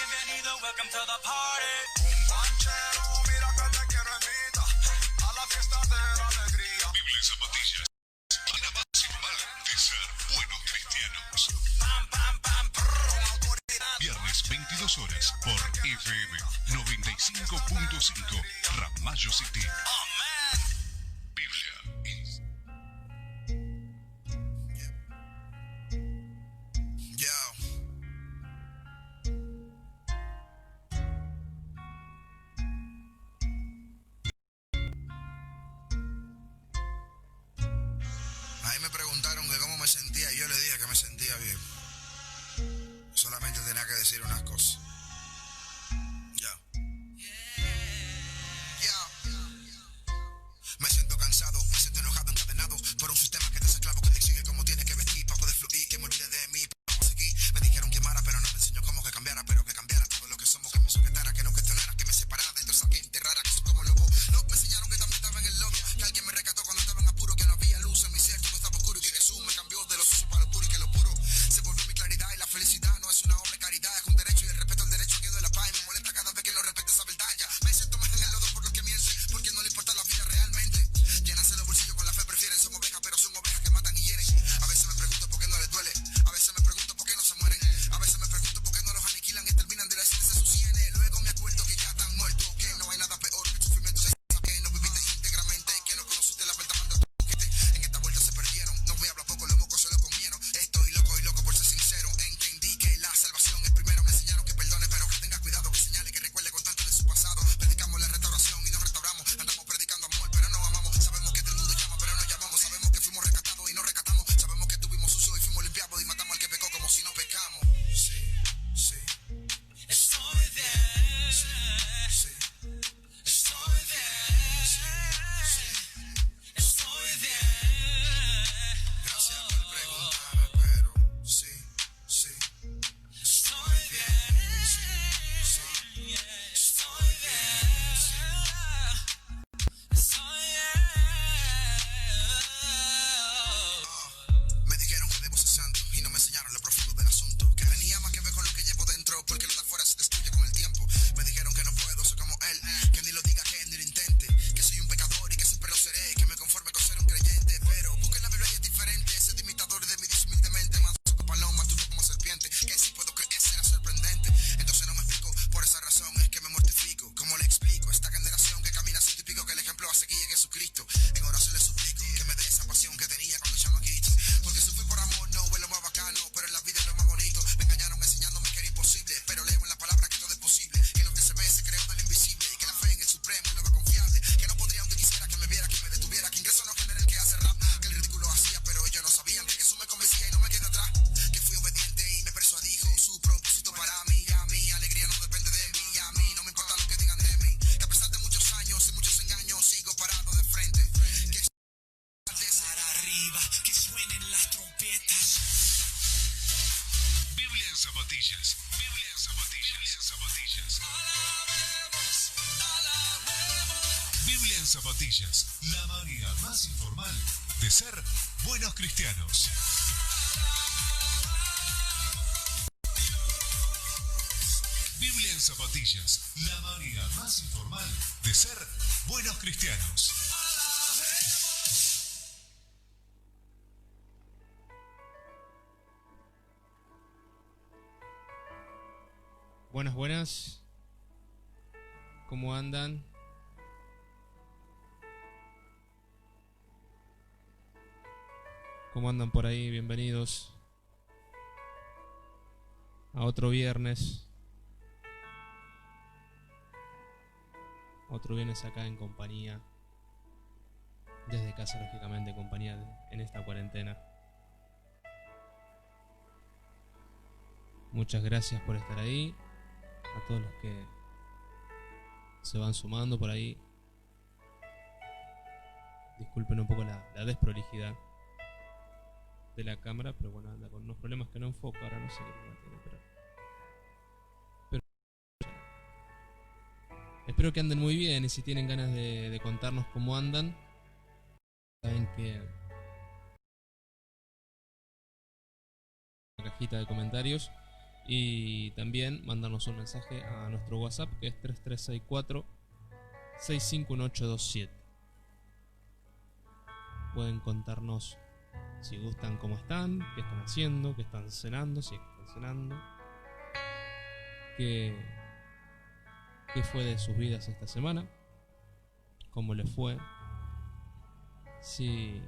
Bienvenido, welcome to the party. Un banchero, mira que te quiero invitar a la fiesta de la alegría. Biblia en zapatillas, la más normal de ser buenos cristianos. Pam, pam, pam, prrr. Viernes 22 horas por FM 95.5 Ramallo City. Oh, man. Biblia en... Yo. Ahí me preguntaron que cómo me sentía y yo le dije que me sentía bien. Solamente tenía que decir unas cosas. Me siento cansado, me siento enojado, encadenado por un sistema que te hace esclavo, que te exige cómo tienes que vestir para poder fluir, que me olvide de mí para conseguir. Me dijeron que amara, pero no me enseñó cómo que cambiara, pero que cambiara todo lo que somos, que me sujetara, que no cuestionara, que me separara de toda esa gente rara que son como lobos. No, me enseñaron que también estaba en el lobby, que alguien me rescató cuando estaba en apuro, que no había luz en mi ser, todo estaba oscuro y que Jesús me cambió de lo sucio para lo puro y que lo puro se volvió mi claridad. Y la felicidad no es una obra de caridad, es un derecho y el respeto al derecho que de la paz. Y me molesta cada vez que no respete esa verdad. Ya me siento más en el lodo por lo que mienten, porque no le importa la vida realmente. Llenarse los bolsillos con la fe prefieren, son ovejas, pero son ovejas que matan y hieren. A veces me pregunto por qué no les duele, a veces me pregunto por qué no se mueren, a veces me pregunto por qué no los aniquilan y terminan de decirse sus sienes. Luego me acuerdo que ya están muertos, que no hay nada peor que el sufrimiento de que no viviste íntegramente, que no conociste la verdad cuando en esta vuelta se perdieron. No voy a hablar poco, los mocos se lo comieron. Estoy loco por ser sincero. Entendí que la salvación es primero. Me enseñaron que perdone, pero que tenga cuidado, que señale, que recuerde con tanto de su pasado. Predicamos la restauración y nos restauramos. Andamos predicando amor, pero no amamos. Sabemos que del mundo llama, pero no llamamos. Sabemos que fuimos rescatados y no rescatamos. Sabemos que tuvimos sucio y fuimos limpiados y matamos al que pecó como si no pecamos. Sí, sí. Estoy bien. Sí, sí. Estoy bien. Estoy bien. Gracias por preguntarme, pero sí, sí. Estoy bien. Sí, sí. Estoy bien. Estoy bien. Me dijeron que debo ser santo y no me enseñaron lo profundo del asunto, que tenía más que ver con lo que llevo dentro, porque lo de afuera se destruye con el tiempo. Me dijeron que no puedo ser como él, que ni lo diga, que ni lo intente, que soy un pecador y que siempre lo seré, que me conforme con ser un creyente. Pero busquen la Biblia y es diferente, ser imitadores de mi Dios humildemente, más como paloma, tú como serpiente, que si puedo creer será sorprendente. Entonces no me explico, por esa razón es que me mortifico. ¿Cómo le explico a esta generación que camina sin típico, que el ejemplo a seguir es Jesucristo? En oración le suplico que me dé esa pasión que tenía cuando chamaquito, porque sufrir por amor no es lo más bacano, pero en la vida es lo más bonito. Me engañaron enseñándome que era imposible, pero leo en la palabra que todo es posible, que lo que se ve se creó del invisible, y que la fe en el supremo es lo más confiable, que no podría aunque quisiera que me viera, que me detuviera, que ingreso no genera el que hace rap, que el ridículo hacía, pero ellos no sabían que Jesús me convencía y no me quedé atrás, que fui obediente y me persuadió su propósito para mí. A mi alegría no depende de mí, a mí no me importa lo que digan de mí, que a pesar de muchos años y muchos engaños sigo parado de frente, que Para arriba, que suenen las trompetas. Biblia en zapatillas. Biblia en zapatillas. Biblia en zapatillas. Alabemos, alabemos. Biblia en zapatillas. La manera más informal de ser buenos cristianos. Biblia en zapatillas. La manera más informal de ser buenos cristianos. Buenas, buenas. ¿Cómo andan? ¿Cómo andan por ahí? Bienvenidos a otro viernes. Otro viernes acá en compañía. Desde casa, lógicamente, en compañía en esta cuarentena. Muchas gracias por estar ahí. A todos los que se van sumando por ahí. Disculpen un poco la desprolijidad de la cámara, pero bueno, anda con unos problemas que no enfoca. Ahora no sé qué problema tiene, pero espero que anden muy bien, y si tienen ganas de contarnos cómo andan, saben que la cajita de comentarios Y también mandarnos un mensaje a nuestro WhatsApp, que es 3364 651827. Pueden contarnos, si gustan, cómo están, qué están haciendo, qué están cenando, si es que están cenando, qué fue de sus vidas esta semana, cómo les fue, si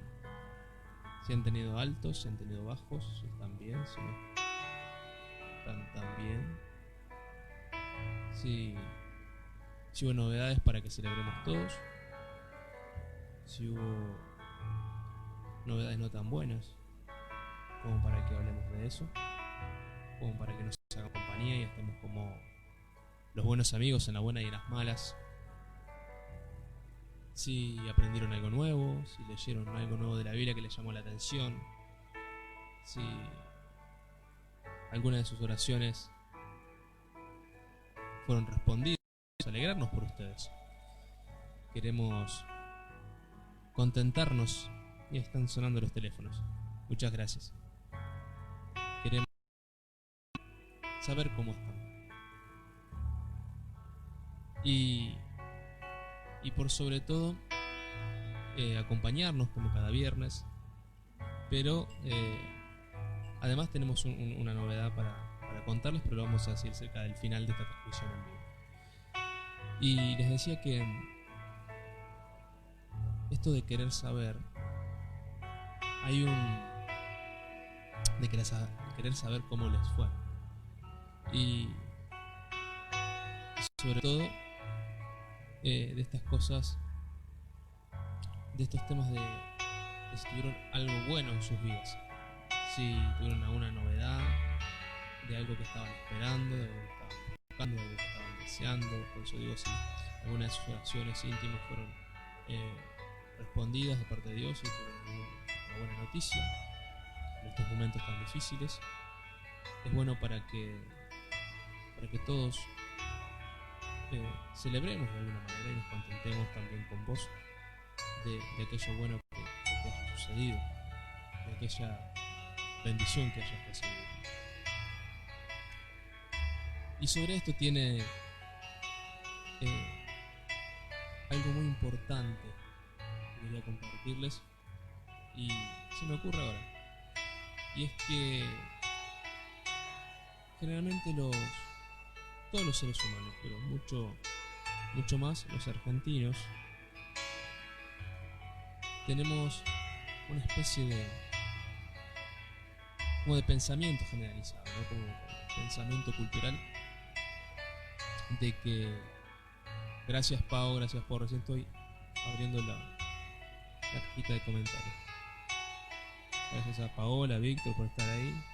han tenido altos, si han tenido bajos, si están bien, si no están tan bien, si hubo novedades para que celebremos todos, si hubo novedades no tan buenas, como para que hablemos de eso, como para que nos hagan compañía y estemos como los buenos amigos en las buenas y en las malas. Si aprendieron algo nuevo, si leyeron algo nuevo de la Biblia que les llamó la atención, si alguna de sus oraciones fueron respondidas, alegrarnos por ustedes. Queremos contentarnos. Y están sonando los teléfonos. Muchas gracias. Queremos saber cómo están. Y por sobre todo, acompañarnos como cada viernes. Pero además tenemos una novedad para contarles, pero lo vamos a decir cerca del final de esta transmisión en vivo. Y les decía que esto de querer saber, de querer saber cómo les fue. Y sobre todo de estas cosas, de estos temas de si tuvieron algo bueno en sus vidas, si tuvieron alguna novedad de algo que estaban esperando, de algo que estaban buscando, de algo que estaban deseando. Por eso digo, si alguna de sus oraciones íntimas fueron respondidas de parte de Dios y tuvieron una buena noticia en estos momentos tan difíciles, es bueno para que todos celebremos de alguna manera y nos contentemos también con vos de aquello bueno que te haya sucedido, de aquella bendición que hayas recibido. Y sobre esto tiene algo muy importante que quería compartirles y se me ocurre ahora, y es que generalmente todos los seres humanos, pero mucho más los argentinos, tenemos una especie como de pensamiento generalizado, ¿no? Como pensamiento cultural de que gracias Pau, gracias por recién estoy abriendo la cajita de comentarios. Gracias a Paola, a Víctor por estar ahí.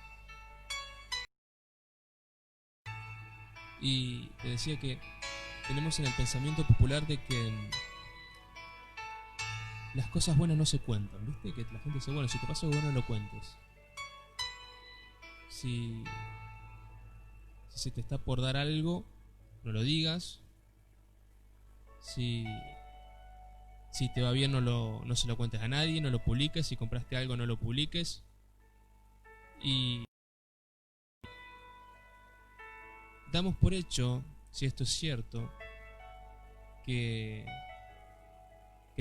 Y te decía que tenemos en el pensamiento popular de que las cosas buenas no se cuentan, ¿viste? Que la gente dice, bueno, si te pasa algo bueno no lo cuentes. Si se te está por dar algo, no lo digas. Si te va bien, no se lo cuentes a nadie, no lo publiques. Si compraste algo, no lo publiques. Y damos por hecho, si esto es cierto, que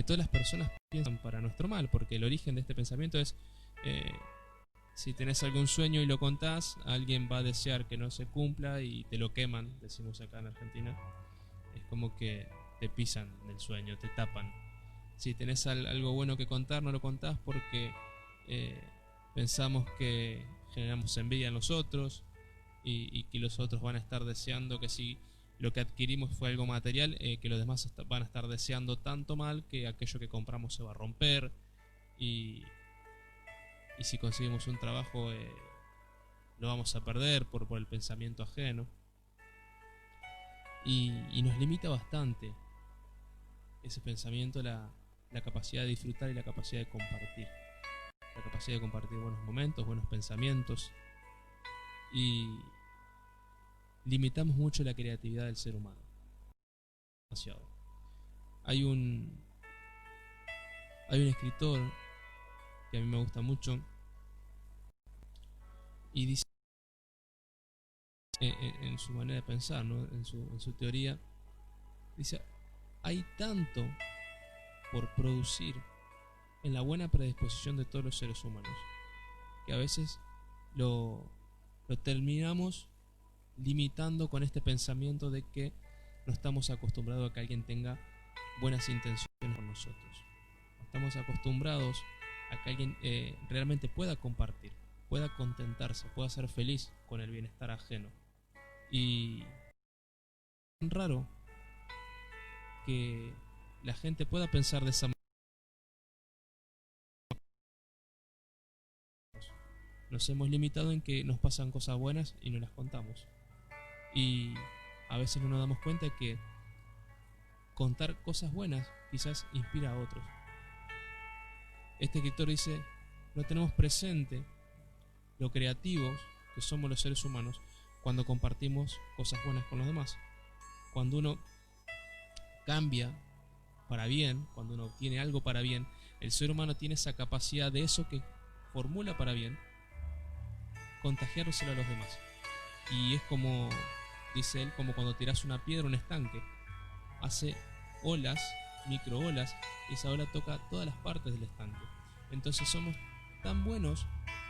todas las personas piensan para nuestro mal, porque el origen de este pensamiento es si tenés algún sueño y lo contás, alguien va a desear que no se cumpla y te lo queman, decimos acá en Argentina. Es como que te pisan del sueño, te tapan. Si tenés algo bueno que contar, no lo contás porque pensamos que generamos envidia en los otros y que los otros van a estar deseando que si lo que adquirimos fue algo material, que los demás van a estar deseando tanto mal que aquello que compramos se va a romper y si conseguimos un trabajo lo vamos a perder por el pensamiento ajeno y nos limita bastante ese pensamiento la capacidad de disfrutar y la capacidad de compartir buenos momentos, buenos pensamientos, y limitamos mucho la creatividad del ser humano. Demasiado. Hay un escritor que a mí me gusta mucho y dice en su manera de pensar, ¿no? En su teoría, dice, hay tanto por producir en la buena predisposición de todos los seres humanos, que a veces lo terminamos limitando con este pensamiento de que no estamos acostumbrados a que alguien tenga buenas intenciones con nosotros. No estamos acostumbrados a que alguien realmente pueda compartir, pueda contentarse, pueda ser feliz con el bienestar ajeno. Y es raro que la gente pueda pensar de esa manera. Nos hemos limitado en que nos pasan cosas buenas y no las contamos. Y a veces no nos damos cuenta de que contar cosas buenas quizás inspira a otros. Este escritor dice, no tenemos presente lo creativos que somos los seres humanos cuando compartimos cosas buenas con los demás. Cuando uno cambia para bien, cuando uno obtiene algo para bien, el ser humano tiene esa capacidad de eso que formula para bien, contagiárselo a los demás. Y es como, dice él, como cuando tiras una piedra a un estanque. Hace olas, microolas, y esa ola toca todas las partes del estanque. Entonces somos tan buenos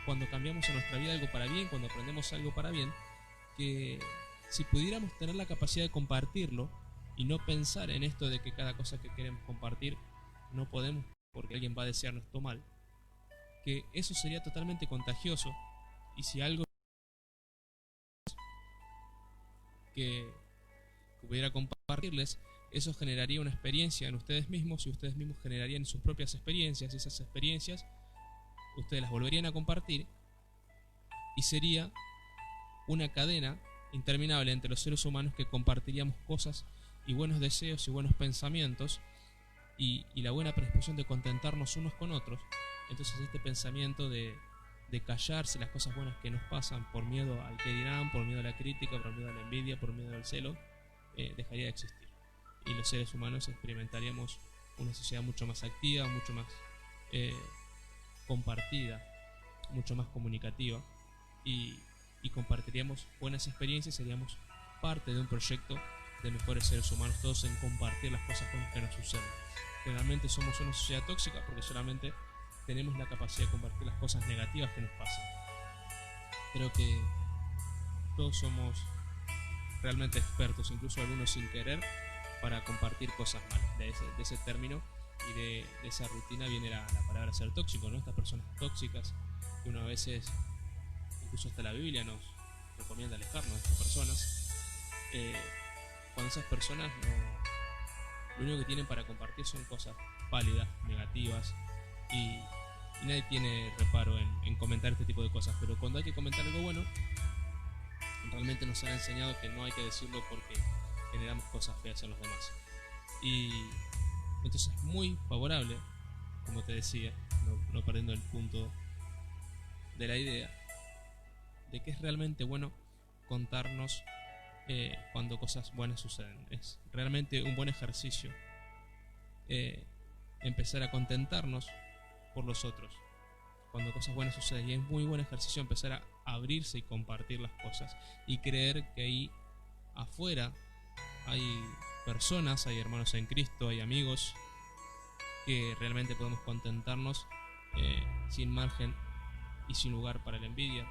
cuando cambiamos en nuestra vida algo para bien, cuando aprendemos algo para bien, que si pudiéramos tener la capacidad de compartirlo y no pensar en esto de que cada cosa que queremos compartir no podemos porque alguien va a desearnos esto mal, que eso sería totalmente contagioso. Y si algo que pudiera compartirles, eso generaría una experiencia en ustedes mismos, y ustedes mismos generarían sus propias experiencias, y esas experiencias ustedes las volverían a compartir, y sería una cadena interminable entre los seres humanos que compartiríamos cosas y buenos deseos y buenos pensamientos y la buena predisposición de contentarnos unos con otros. Entonces este pensamiento de callarse las cosas buenas que nos pasan por miedo al que dirán, por miedo a la crítica, por miedo a la envidia, por miedo al celo, dejaría de existir. Y los seres humanos experimentaríamos una sociedad mucho más activa, mucho más compartida, mucho más comunicativa, y compartiríamos buenas experiencias, seríamos parte de un proyecto de mejores seres humanos, todos en compartir las cosas buenas que nos suceden. Generalmente somos una sociedad tóxica porque solamente tenemos la capacidad de compartir las cosas negativas que nos pasan. Creo que todos somos realmente expertos, incluso algunos sin querer, para compartir cosas malas. De ese término y de esa rutina viene la palabra ser tóxico, ¿no? Estas personas tóxicas que uno a veces, incluso hasta la Biblia nos recomienda alejarnos de estas personas. Cuando esas personas lo único que tienen para compartir son cosas pálidas, negativas, y nadie tiene reparo en comentar este tipo de cosas. Pero cuando hay que comentar algo bueno, realmente nos han enseñado que no hay que decirlo porque generamos cosas feas en los demás. Y entonces es muy favorable, como te decía, no perdiendo el punto de la idea, de que es realmente bueno contarnos cuando cosas buenas suceden. Es realmente un buen ejercicio empezar a contentarnos por los otros cuando cosas buenas suceden, y es muy buen ejercicio empezar a abrirse y compartir las cosas y creer que ahí afuera hay personas, hay hermanos en Cristo, hay amigos que realmente podemos contentarnos sin margen y sin lugar para la envidia,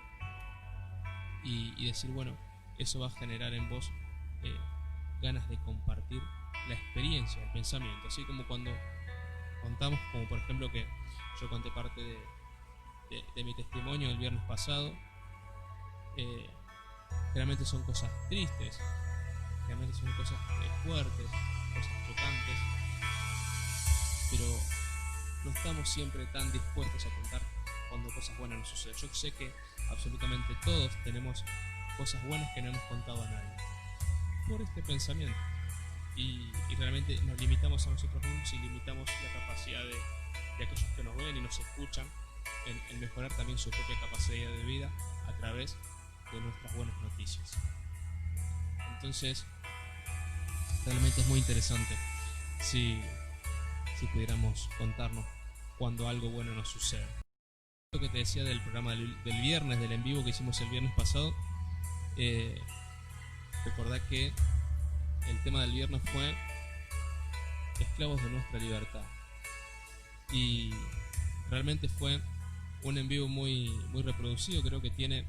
y decir, bueno, eso va a generar en vos ganas de compartir la experiencia, el pensamiento, así como cuando contamos, como por ejemplo que yo conté parte de mi testimonio el viernes pasado. Realmente son cosas tristes, realmente son cosas fuertes, cosas chocantes, pero no estamos siempre tan dispuestos a contar cuando cosas buenas nos suceden. Yo sé que absolutamente todos tenemos cosas buenas que no hemos contado a nadie por este pensamiento, y realmente nos limitamos a nosotros mismos y limitamos la capacidad de aquellos que nos ven y nos escuchan en mejorar también su propia capacidad de vida a través de nuestras buenas noticias. Entonces realmente es muy interesante si pudiéramos contarnos cuando algo bueno nos sucede. Lo que te decía del programa del viernes, del en vivo que hicimos el viernes pasado, recordá que el tema del viernes fue esclavos de nuestra libertad. Y realmente fue un en vivo muy, muy reproducido. Creo que tiene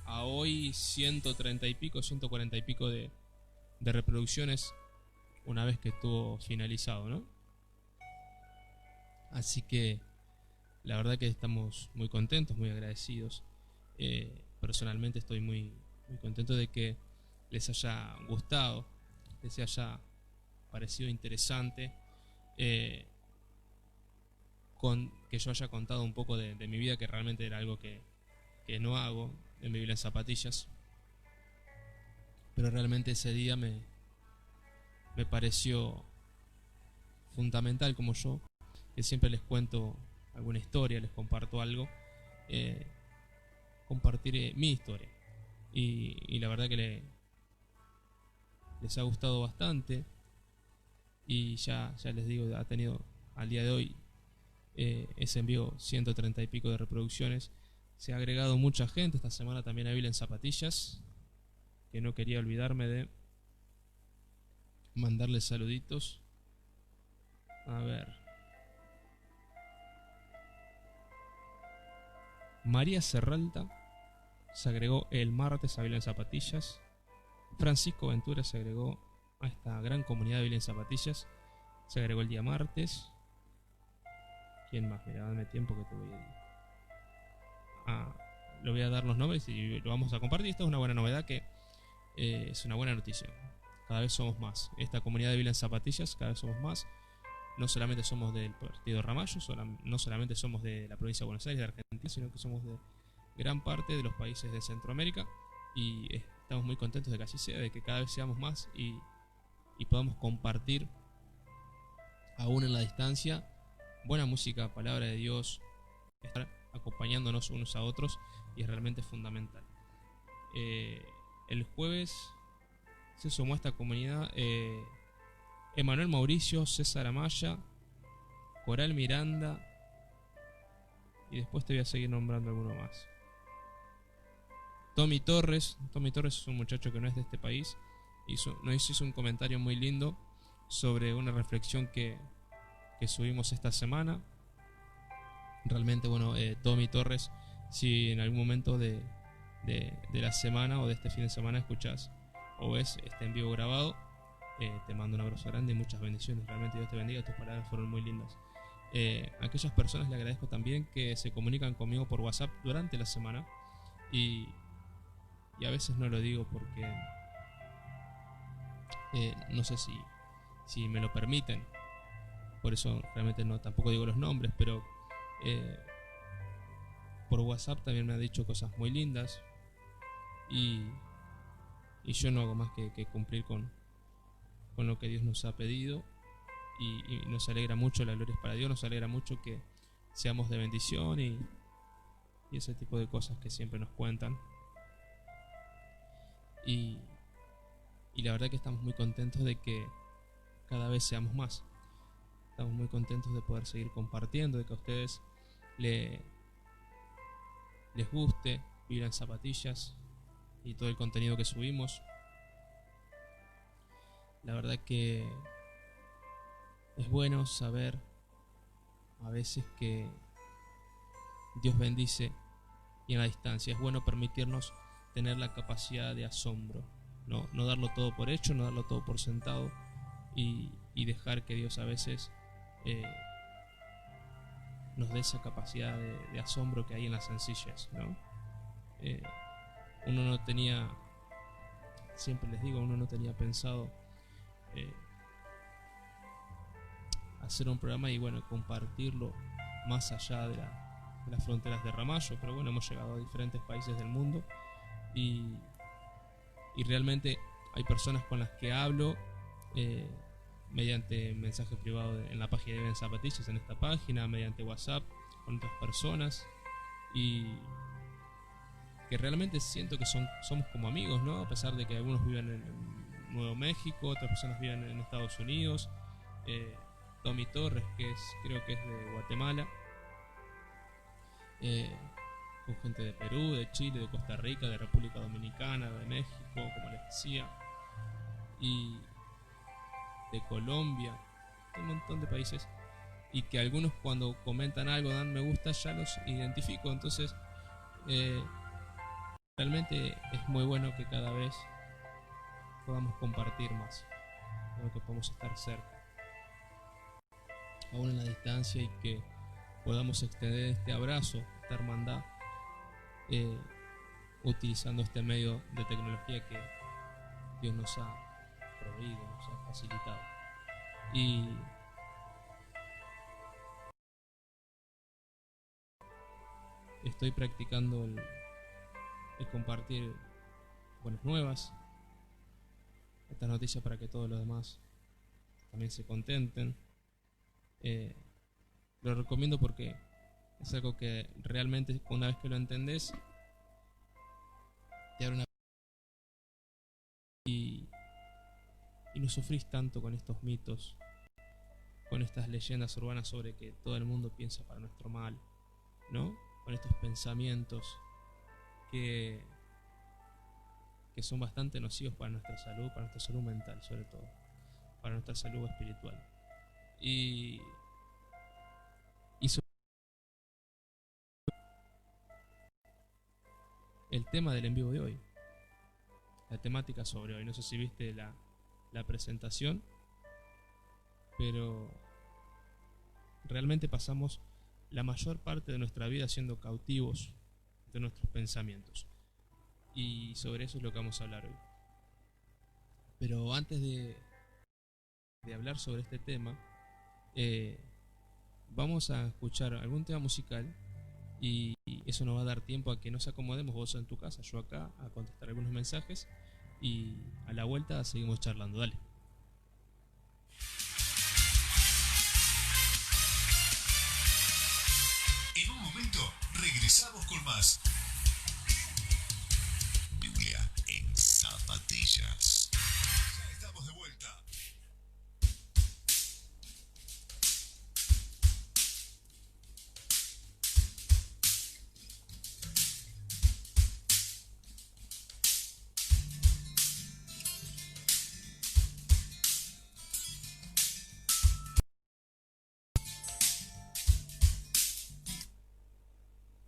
a hoy 130 y pico, 140 y pico de reproducciones una vez que estuvo finalizado, ¿no? Así que la verdad que estamos muy contentos, muy agradecidos. Personalmente estoy muy, muy contento de que les haya gustado, les haya parecido interesante, con que yo haya contado un poco de mi vida, que realmente era algo que no hago, en mi vida en zapatillas. Pero realmente ese día me pareció fundamental, como yo, que siempre les cuento alguna historia, les comparto algo, compartir mi historia. Y la verdad que les ha gustado bastante. Y ya les digo, ha tenido al día de hoy ese envío 130 y pico de reproducciones. Se ha agregado mucha gente esta semana también a Biblia en Zapatillas, que no quería olvidarme de mandarles saluditos. A ver, María Serralta se agregó el martes a Biblia en Zapatillas. Francisco Ventura se agregó a esta gran comunidad de Biblia en Zapatillas, se agregó el día martes. ¿Quién más? Mira, dame tiempo que te voy a... le voy a dar los nombres y lo vamos a compartir. Esta es una buena novedad, que es una buena noticia. Cada vez somos más. Esta comunidad de Biblia en Zapatillas, cada vez somos más. No solamente somos del partido Ramallo, no solamente somos de la provincia de Buenos Aires, de Argentina, sino que somos de gran parte de los países de Centroamérica. Y estamos muy contentos de que así sea, de que cada vez seamos más y podamos compartir, aún en la distancia, buena música, palabra de Dios, estar acompañándonos unos a otros, y es realmente fundamental. El jueves se sumó a esta comunidad Emanuel Mauricio, César Amaya, Coral Miranda, y después te voy a seguir nombrando alguno más. Tommy Torres es un muchacho que no es de este país, nos hizo un comentario muy lindo sobre una reflexión que subimos esta semana. Realmente, bueno, Tommy Torres, si en algún momento de la semana o de este fin de semana escuchás o ves este en vivo grabado, te mando un abrazo grande y muchas bendiciones. Realmente Dios te bendiga, tus palabras fueron muy lindas. A aquellas personas le agradezco también que se comunican conmigo por WhatsApp durante la semana, y a veces no lo digo porque no sé si me lo permiten, por eso realmente tampoco digo los nombres, pero por WhatsApp también me han dicho cosas muy lindas, y yo no hago más que cumplir con lo que Dios nos ha pedido, y nos alegra mucho, la gloria es para Dios, nos alegra mucho que seamos de bendición y ese tipo de cosas que siempre nos cuentan. Y la verdad que estamos muy contentos de que cada vez seamos más. Estamos muy contentos de poder seguir compartiendo, de que a ustedes les guste Biblia en Zapatillas y todo el contenido que subimos. La verdad que es bueno saber a veces que Dios bendice, y en la distancia es bueno permitirnos tener la capacidad de asombro, no darlo todo por hecho, no darlo todo por sentado, y dejar que Dios a veces nos dé esa capacidad de asombro que hay en la sencillez, ¿no? Uno no tenía, siempre les digo, uno no tenía pensado hacer un programa y bueno, compartirlo más allá de las fronteras de Ramallo, pero bueno, hemos llegado a diferentes países del mundo, y realmente hay personas con las que hablo mediante mensaje privado en la página de Ben Zapatillas, en esta página, mediante WhatsApp con otras personas, y que realmente siento que somos como amigos, ¿no? A pesar de que algunos viven en Nuevo México, otras personas viven en Estados Unidos. Tommy Torres, creo que es de Guatemala. con gente de Perú, de Chile, de Costa Rica, de República Dominicana, de México, como les decía, y de Colombia, un montón de países, y que algunos cuando comentan algo, dan me gusta, ya los identifico. Entonces realmente es muy bueno que cada vez podamos compartir más, ¿no? Que podamos estar cerca, aún en la distancia, y que podamos extender este abrazo, esta hermandad, utilizando este medio de tecnología que Dios nos ha proveído, nos ha facilitado. Y estoy practicando el compartir buenas nuevas, estas noticias, para que todos los demás también se contenten. Lo recomiendo porque es algo que realmente, una vez que lo entendés, te abre una... y no sufrís tanto con estos mitos, con estas leyendas urbanas sobre que todo el mundo piensa para nuestro mal, ¿no? Con estos pensamientos que son bastante nocivos para nuestra salud mental, sobre todo, para nuestra salud espiritual. Y el tema del en vivo de hoy, la temática sobre hoy, no sé si viste la presentación, pero realmente pasamos la mayor parte de nuestra vida siendo cautivos de nuestros pensamientos, y sobre eso es lo que vamos a hablar hoy. Pero antes de hablar sobre este tema, vamos a escuchar algún tema musical, y eso nos va a dar tiempo a que nos acomodemos, vos en tu casa, yo acá, a contestar algunos mensajes, y a la vuelta seguimos charlando. Dale. En un momento regresamos con más Biblia en zapatillas. Ya estamos de vuelta.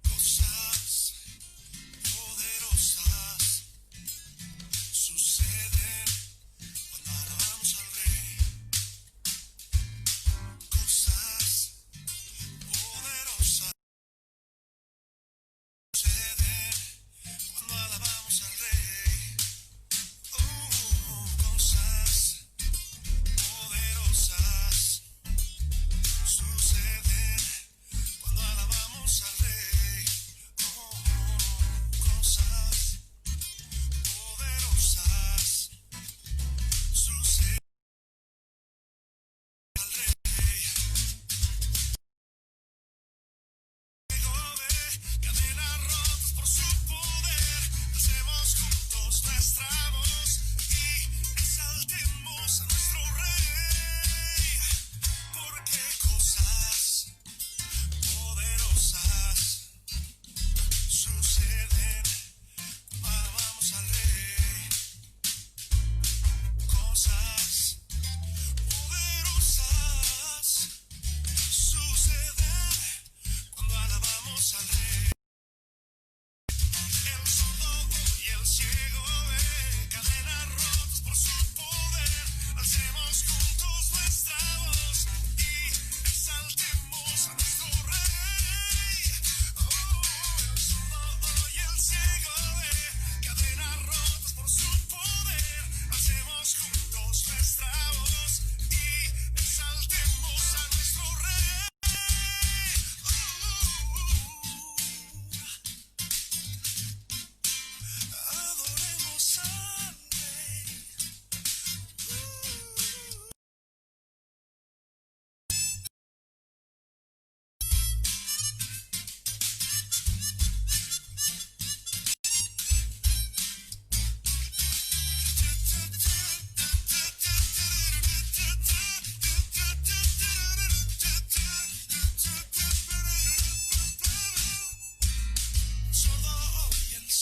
Cosas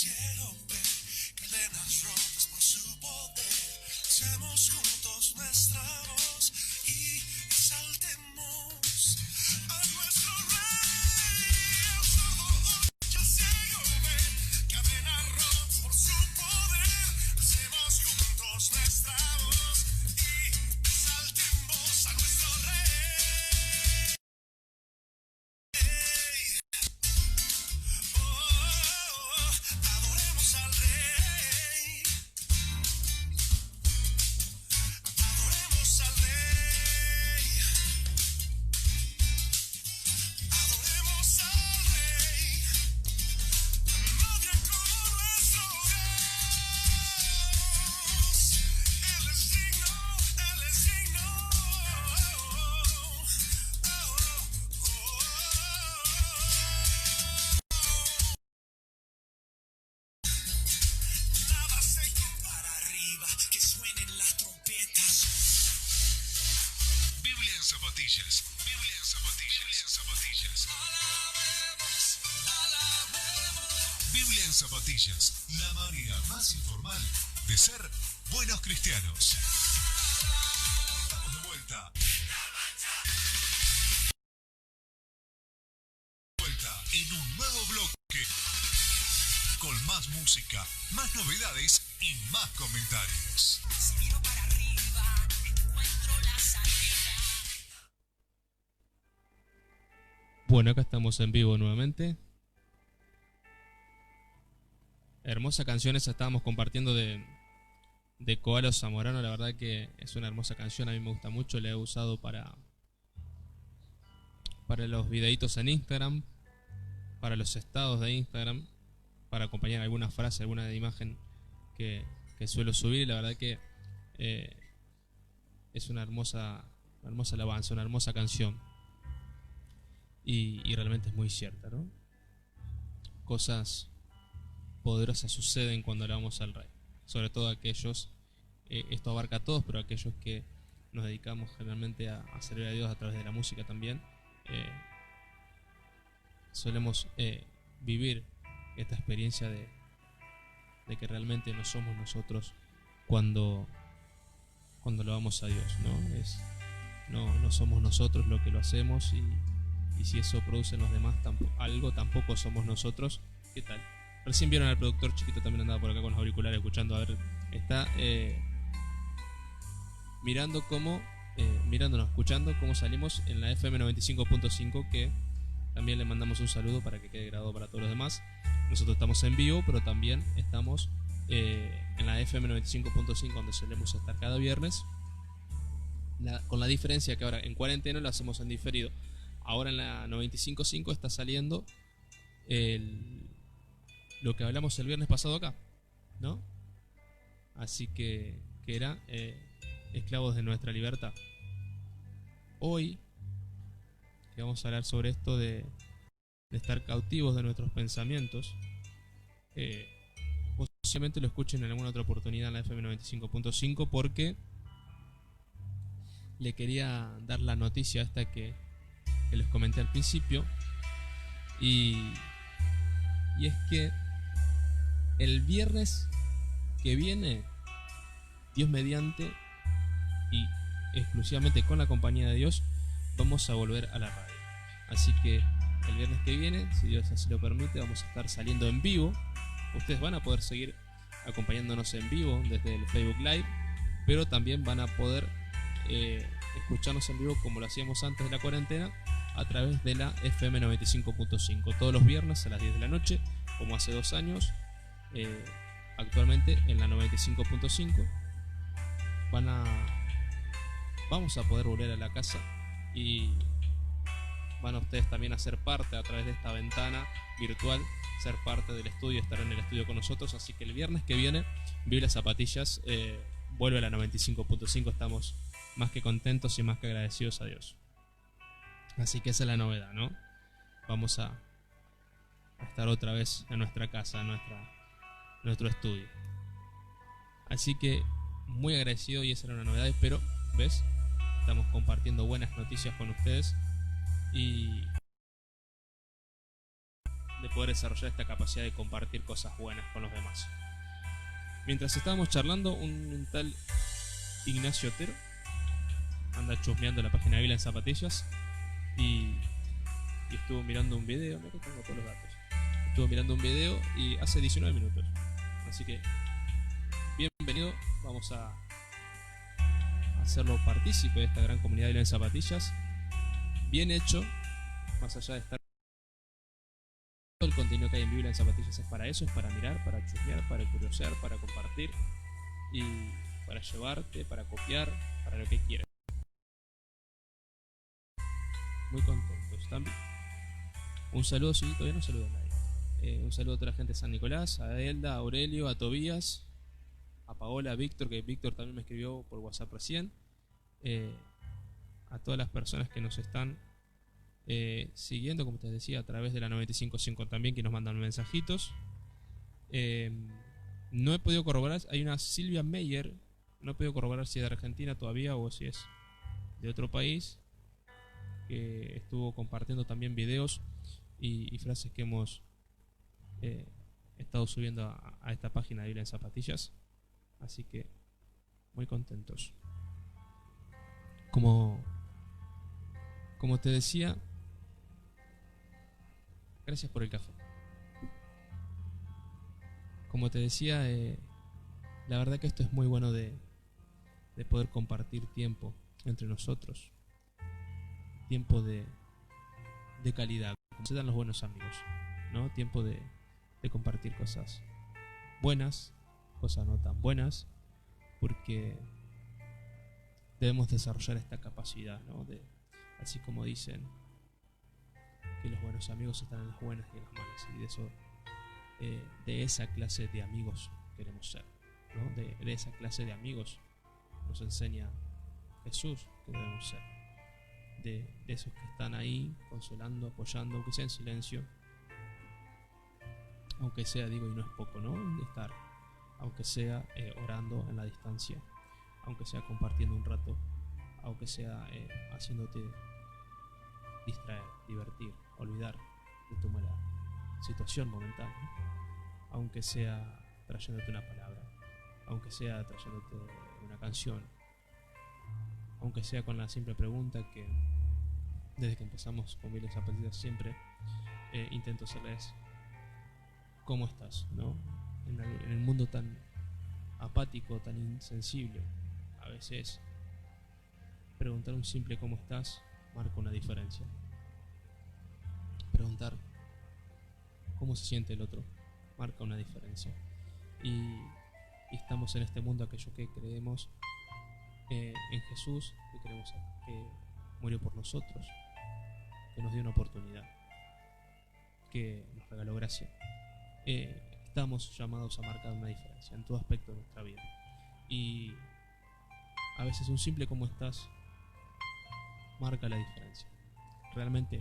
ciego ve cadenas rotas por su poder. Alcemos juntos nuestra voz y exaltemos a nuestro rey. El sordo oye, el ciego ve cadenas rotas por su poder. Alcemos juntos nuestra voz y exaltemos a nuestro rey. Adoremos al rey. Adoremos al rey. Adoremos al rey. Nadie como nuestro Dios. Él es digno, Él es digno. Nada se compara arriba, que suenen las trompetas. Biblia en zapatillas. Biblia en zapatillas. Biblia en zapatillas. Alabemos, alabemos. Biblia en zapatillas. La manera más informal de ser buenos cristianos. Estamos de vuelta. Vuelta en un nuevo bloque. Con más música, más novedades y más comentarios. Si miro para arriba, encuentro la salida. Bueno, acá estamos en vivo nuevamente. Hermosa canción esa estábamos compartiendo de Koalo Zamorano. La verdad que es una hermosa canción, a mí me gusta mucho. La he usado para los videitos en Instagram, para los estados de Instagram, para acompañar alguna frase, alguna imagen que suelo subir. Y la verdad que es una hermosa alabanza, una hermosa canción. Y realmente es muy cierta, ¿no? Cosas poderosas suceden cuando alabamos al Rey. Sobre todo aquellos, esto abarca a todos, pero aquellos que nos dedicamos generalmente a servir a Dios a través de la música también, solemos vivir esta experiencia de que realmente no somos nosotros cuando alabamos a Dios, ¿no? No somos nosotros lo que lo hacemos, y si eso produce en los demás algo, tampoco somos nosotros. ¿Qué tal? Recién vieron al productor chiquito, también andaba por acá con los auriculares escuchando, a ver, está escuchando cómo salimos en la FM 95.5, que también le mandamos un saludo para que quede grabado para todos los demás. Nosotros estamos en vivo, pero también estamos en la FM 95.5, donde solemos estar cada viernes, con la diferencia que ahora en cuarentena lo hacemos en diferido. Ahora en la 95.5 está saliendo lo que hablamos el viernes pasado acá, ¿no? Así que era esclavos de nuestra libertad. Hoy que vamos a hablar sobre esto de estar cautivos de nuestros pensamientos, posiblemente lo escuchen en alguna otra oportunidad en la FM 95.5, porque le quería dar la noticia esta que les comenté al principio, y es que el viernes que viene, Dios mediante y exclusivamente con la compañía de Dios, vamos a volver a la radio. Así que el viernes que viene, si Dios así lo permite, vamos a estar saliendo en vivo. Ustedes van a poder seguir acompañándonos en vivo desde el Facebook Live, pero también van a poder escucharnos en vivo como lo hacíamos antes de la cuarentena, a través de la FM 95.5 todos los viernes a las 10 de la noche, como hace 2 años. Actualmente en la 95.5 vamos a poder volver a la casa, y van a ustedes también a ser parte a través de esta ventana virtual, ser parte del estudio, estar en el estudio con nosotros. Así que el viernes que viene, Biblia Zapatillas vuelve a la 95.5. Estamos más que contentos y más que agradecidos a Dios. Así que esa es la novedad, ¿no? Vamos a estar otra vez en nuestra casa, en nuestro estudio. Así que muy agradecido, y esa era una novedad. Pero, ¿ves? Estamos compartiendo buenas noticias con ustedes, y de poder desarrollar esta capacidad de compartir cosas buenas con los demás. Mientras estábamos charlando, un tal Ignacio Otero anda chusmeando la página de Biblia en Zapatillas y estuvo mirando un video. Mira que tengo todos los datos. Estuvo mirando un video y hace 19 minutos. Así que bienvenido, vamos a hacerlo partícipe de esta gran comunidad de Biblia en Zapatillas. Bien hecho, más allá de estar... Todo el contenido que hay en Biblia en Zapatillas es para eso, es para mirar, para chusmear, para curiosear, para compartir y para llevarte, para copiar, para lo que quieras. Muy contentos también. Un saludo, sí, todavía no saludo a nadie. Un saludo a toda la gente de San Nicolás, a Elda, a Aurelio, a Tobías, a Paola, a Víctor, que Víctor también me escribió por WhatsApp recién. A todas las personas que nos están siguiendo, como te decía, a través de la 95.5 también, que nos mandan mensajitos. No he podido corroborar, hay una Silvia Meyer, no he podido corroborar si es de Argentina todavía o si es de otro país, que estuvo compartiendo también videos y frases que hemos estado subiendo a esta página de Biblia en Zapatillas. Así que muy contentos. Como te decía, gracias por el café. Como te decía, la verdad que esto es muy bueno de poder compartir tiempo entre nosotros. Tiempo de calidad, como se dan los buenos amigos, ¿no? Tiempo de compartir cosas buenas, cosas no tan buenas, porque debemos desarrollar esta capacidad, ¿no? Así como dicen que los buenos amigos están en las buenas y en las malas, y de esa clase de amigos queremos ser, ¿no? De esa clase de amigos nos enseña Jesús que debemos ser, de esos que están ahí consolando, apoyando, aunque sea en silencio, aunque sea, digo, y no es poco, ¿no? De estar, aunque sea orando en la distancia, aunque sea compartiendo un rato, aunque sea haciéndote distraer, divertir, olvidar de tu mala situación momentánea, aunque sea trayéndote una palabra, aunque sea trayéndote una canción, aunque sea con la simple pregunta que desde que empezamos con Biblia en Zapatillas siempre intento hacerles: ¿cómo estás? ¿No? En el mundo tan apático, tan insensible, a veces preguntar un simple ¿cómo estás? Marca una diferencia. Preguntar cómo se siente el otro marca una diferencia. Y estamos en este mundo aquellos que creemos en Jesús, que creemos que murió por nosotros, que nos dio una oportunidad, que nos regaló gracia. Estamos llamados a marcar una diferencia en todo aspecto de nuestra vida. Y a veces un simple ¿cómo estás? Marca la diferencia. Realmente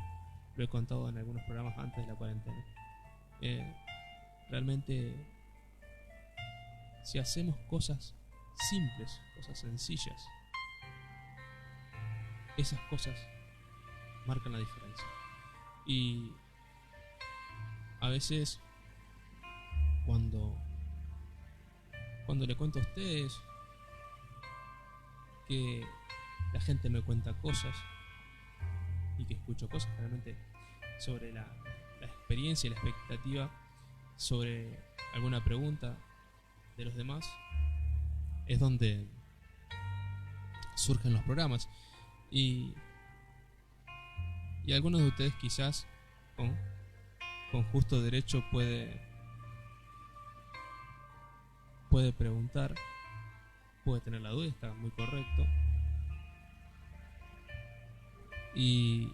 lo he contado en algunos programas antes de la cuarentena. Realmente, si hacemos cosas simples, cosas sencillas, esas cosas marcan la diferencia. Y a veces cuando le cuento a ustedes que la gente me cuenta cosas y que escucho cosas realmente sobre la experiencia y la expectativa sobre alguna pregunta de los demás, es donde surgen los programas. Y algunos de ustedes quizás con justo derecho puede preguntar, puede tener la duda, está muy correcto. Y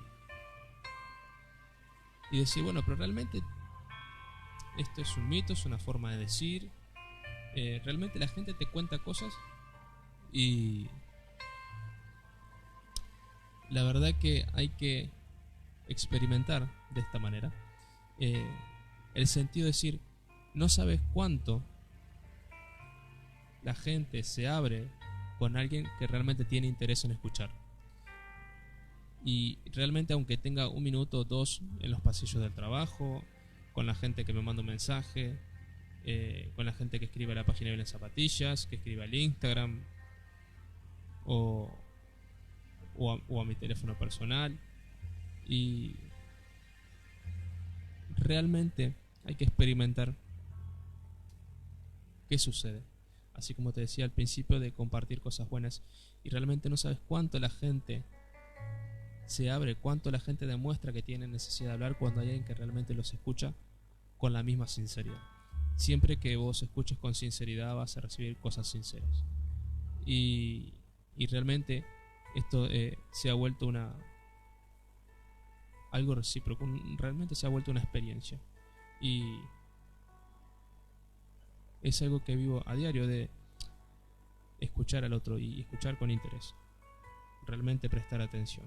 decir, bueno, pero realmente esto es un mito, es una forma de decir. Realmente la gente te cuenta cosas y la verdad que hay que experimentar de esta manera. El sentido de decir, no sabes cuánto la gente se abre con alguien que realmente tiene interés en escuchar. Y realmente, aunque tenga un minuto o dos en los pasillos del trabajo, con la gente que me manda un mensaje, con la gente que escribe a la página de Belén Zapatillas, que escribe al Instagram o a mi teléfono personal. Y realmente hay que experimentar qué sucede. Así como te decía al principio, de compartir cosas buenas, y realmente no sabes cuánto la gente se abre, cuánto la gente demuestra que tiene necesidad de hablar cuando hay alguien que realmente los escucha con la misma sinceridad. Siempre que vos escuches con sinceridad vas a recibir cosas sinceras. Y realmente esto se ha vuelto algo recíproco, realmente se ha vuelto una experiencia. Y es algo que vivo a diario, de escuchar al otro y escuchar con interés, realmente prestar atención.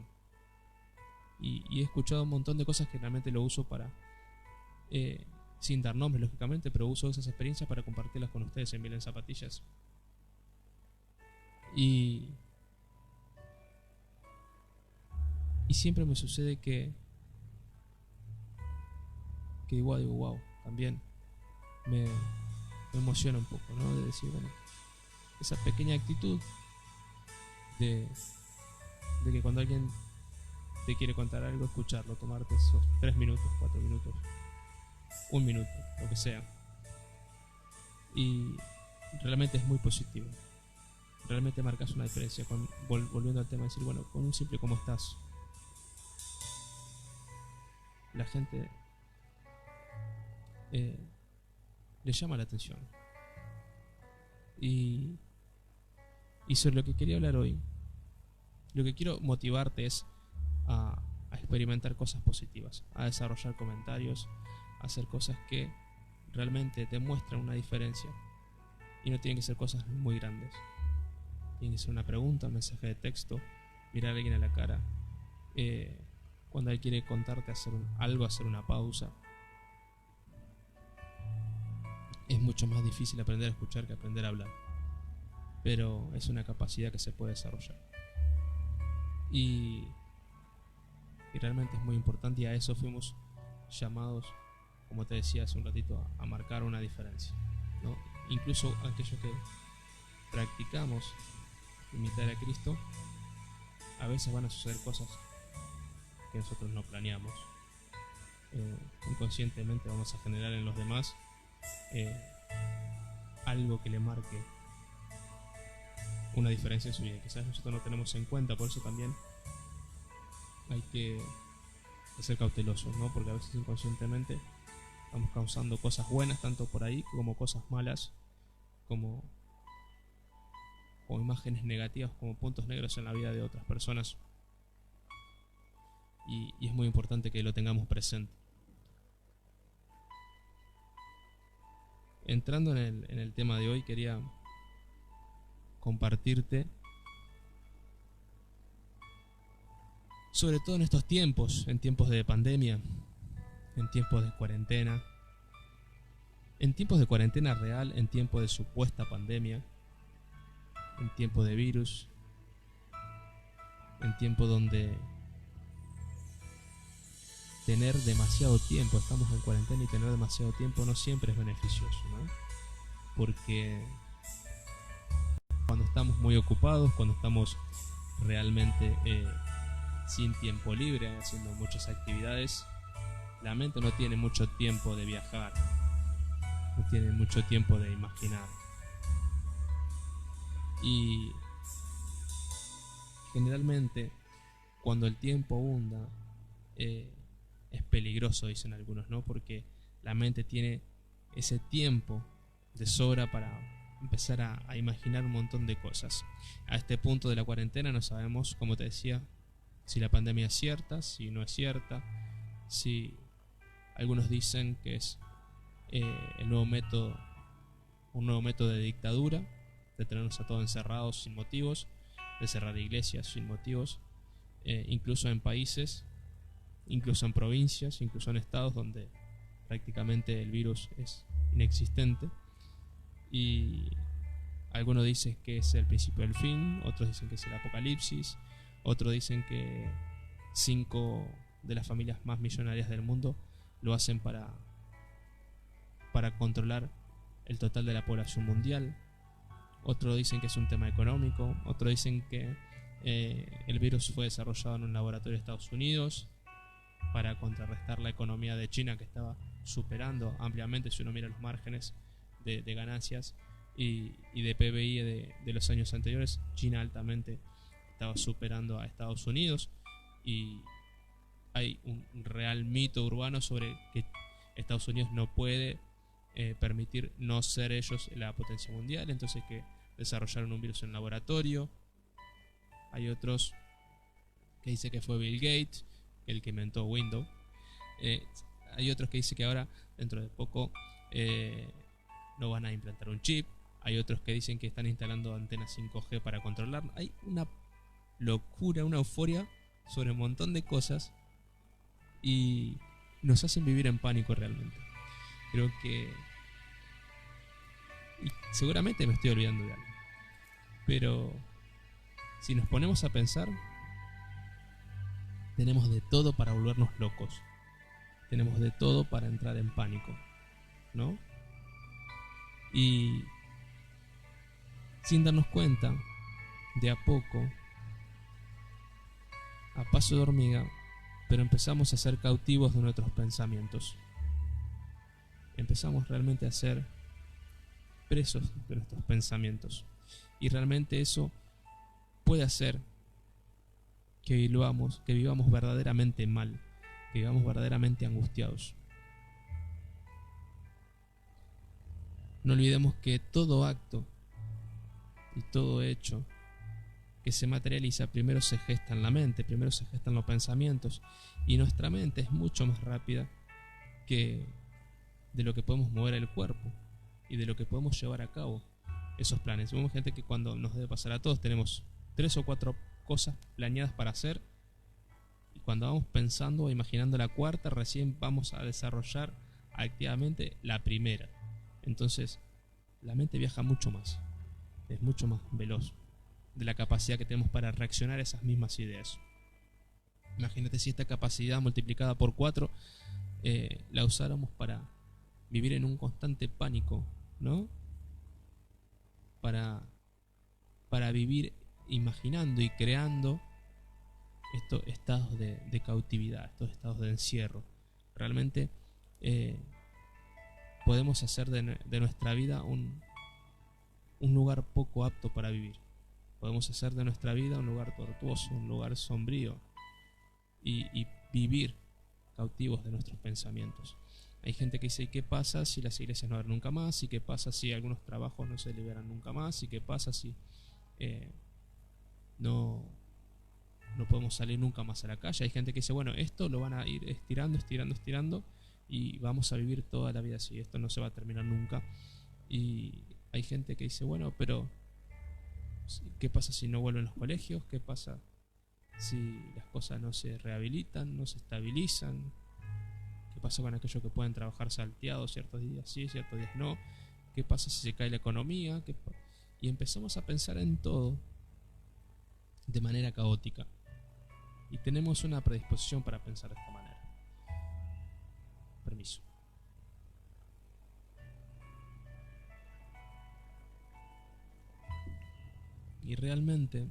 Y he escuchado un montón de cosas que realmente lo uso para, sin dar nombres lógicamente, pero uso esas experiencias para compartirlas con ustedes en Belén Zapatillas. Y siempre me sucede que igual digo, wow, también me emociona un poco, ¿no? De decir, bueno, esa pequeña actitud de que cuando alguien te quiere contar algo, escucharlo, tomarte esos 3 minutos, 4 minutos, 1 minuto, lo que sea. Y realmente es muy positivo. Realmente marcas una diferencia. Volviendo al tema, decir, bueno, con un simple ¿cómo estás?, la gente le llama la atención. Y sobre lo que quería hablar hoy, lo que quiero motivarte es a experimentar cosas positivas, a desarrollar comentarios, a hacer cosas que realmente te muestran una diferencia. Y no tienen que ser cosas muy grandes. Tiene que ser una pregunta, un mensaje de texto, mirar a alguien a la cara, cuando él quiere contarte hacer hacer una pausa. Es mucho más difícil aprender a escuchar que aprender a hablar, pero es una capacidad que se puede desarrollar. Y realmente es muy importante, y a eso fuimos llamados, como te decía hace un ratito, a marcar una diferencia, ¿no? Incluso aquellos que practicamos imitar a Cristo, a veces van a suceder cosas que nosotros no planeamos. Inconscientemente vamos a generar en los demás algo que le marque una diferencia en su vida. Quizás nosotros no tenemos en cuenta, por eso también hay que ser cautelosos, ¿no? Porque a veces inconscientemente estamos causando cosas buenas tanto por ahí como cosas malas, como imágenes negativas, como puntos negros en la vida de otras personas. Y es muy importante que lo tengamos presente. Entrando en el tema de hoy, quería compartirte, sobre todo en estos tiempos, en tiempos de pandemia, en tiempos de cuarentena, en tiempos de cuarentena real, en tiempos de supuesta pandemia, en tiempos de virus, en tiempos donde tener demasiado tiempo, estamos en cuarentena, y tener demasiado tiempo no siempre es beneficioso, ¿no? Porque cuando estamos muy ocupados, cuando estamos realmente sin tiempo libre, haciendo muchas actividades, la mente no tiene mucho tiempo de viajar, no tiene mucho tiempo de imaginar. Y generalmente cuando el tiempo abunda, es peligroso, dicen algunos, ¿no? Porque la mente tiene ese tiempo de sobra para empezar a imaginar un montón de cosas. A este punto de la cuarentena no sabemos, como te decía, si la pandemia es cierta, si no es cierta, si algunos dicen que es un nuevo método de dictadura, de tenernos a todos encerrados sin motivos, de cerrar iglesias sin motivos, incluso en países, incluso en provincias, incluso en estados donde prácticamente el virus es inexistente. Y algunos dicen que es el principio del fin, otros dicen que es el apocalipsis, otros dicen que 5 de las familias más millonarias del mundo lo hacen para para controlar el total de la población mundial. Otros dicen que es un tema económico. Otros dicen que el virus fue desarrollado en un laboratorio de Estados Unidos para contrarrestar la economía de China, que estaba superando ampliamente, si uno mira los márgenes de ganancias y de PBI de los años anteriores. China altamente estaba superando a Estados Unidos, y hay un real mito urbano sobre que Estados Unidos no puede permitir no ser ellos la potencia mundial, entonces que desarrollaron un virus en laboratorio. Hay otros que dicen que fue Bill Gates el que inventó Windows. Hay otros que dicen que ahora, dentro de poco, no van a implantar un chip. Hay otros que dicen que están instalando antenas 5G para controlar. Hay una locura, una euforia sobre un montón de cosas, y nos hacen vivir en pánico realmente. Creo que... y seguramente me estoy olvidando de algo, pero si nos ponemos a pensar, tenemos de todo para volvernos locos. Tenemos de todo para entrar en pánico, ¿no? Y sin darnos cuenta, de a poco, a paso de hormiga, pero empezamos a ser cautivos de nuestros pensamientos. Empezamos realmente a ser presos de nuestros pensamientos. Y realmente eso puede hacer que vivamos verdaderamente mal, que vivamos verdaderamente angustiados. No olvidemos que todo acto y todo hecho que se materializa primero se gesta en la mente, primero se gestan los pensamientos, y nuestra mente es mucho más rápida que de lo que podemos mover el cuerpo y de lo que podemos llevar a cabo esos planes. Vemos gente que, cuando nos debe pasar a todos, tenemos 3 o 4 cosas planeadas para hacer, y cuando vamos pensando o imaginando la cuarta, recién vamos a desarrollar activamente la primera. Entonces la mente viaja mucho más, es mucho más veloz de la capacidad que tenemos para reaccionar a esas mismas ideas. Imagínate si esta capacidad multiplicada por 4 la usáramos para vivir en un constante pánico, ¿no? Para vivir imaginando y creando estos estados de cautividad, estos estados de encierro. Realmente podemos hacer de nuestra vida un lugar poco apto para vivir. Podemos hacer de nuestra vida un lugar tortuoso, un lugar sombrío, y vivir cautivos de nuestros pensamientos. Hay gente que dice: ¿y qué pasa si las iglesias no abren nunca más? ¿Y qué pasa si algunos trabajos no se liberan nunca más? ¿Y qué pasa si no podemos salir nunca más a la calle? Hay gente que dice: bueno, esto lo van a ir estirando, y vamos a vivir toda la vida así, esto no se va a terminar nunca. Y hay gente que dice: bueno, pero ¿qué pasa si no vuelven los colegios? ¿Qué pasa si las cosas no se rehabilitan, no se estabilizan? ¿Qué pasa con aquellos que pueden trabajar salteados ciertos días sí, ciertos días no? ¿Qué pasa si se cae la economía? Y empezamos a pensar en todo de manera caótica, y tenemos una predisposición para pensar de esta manera. Permiso. Y realmente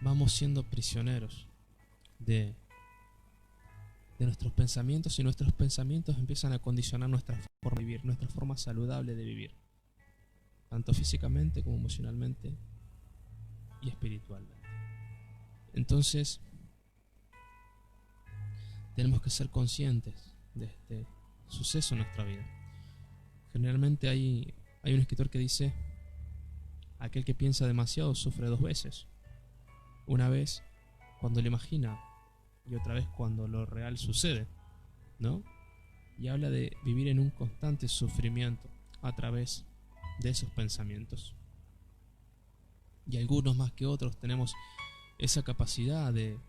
vamos siendo prisioneros de nuestros pensamientos, y nuestros pensamientos empiezan a condicionar nuestra forma de vivir, nuestra forma saludable de vivir, tanto físicamente como emocionalmente y espiritualmente. Entonces tenemos que ser conscientes de este suceso en nuestra vida. Generalmente hay un escritor que dice: aquel que piensa demasiado sufre 2 veces. Una vez cuando lo imagina, y otra vez cuando lo real sucede, ¿no? Y habla de vivir en un constante sufrimiento a través de esos pensamientos. Y algunos más que otros tenemos esa capacidad de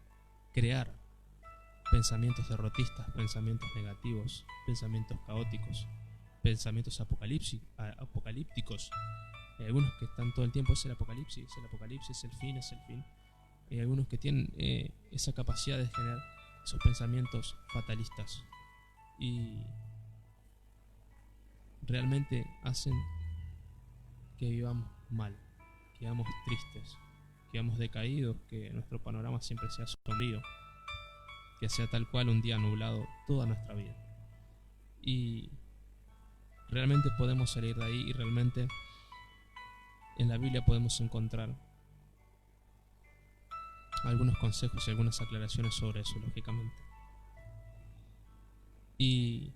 crear pensamientos derrotistas, pensamientos negativos, pensamientos caóticos, pensamientos apocalípticos. Hay algunos que están todo el tiempo: es el apocalipsis, es el fin, es el fin. Hay algunos que tienen esa capacidad de generar esos pensamientos fatalistas, y realmente hacen que vivamos mal, que vivamos tristes, que vivamos decaídos, que nuestro panorama siempre sea sombrío, que sea tal cual un día nublado toda nuestra vida. Y realmente podemos salir de ahí, y realmente en la Biblia podemos encontrar algunos consejos y algunas aclaraciones sobre eso, lógicamente. Y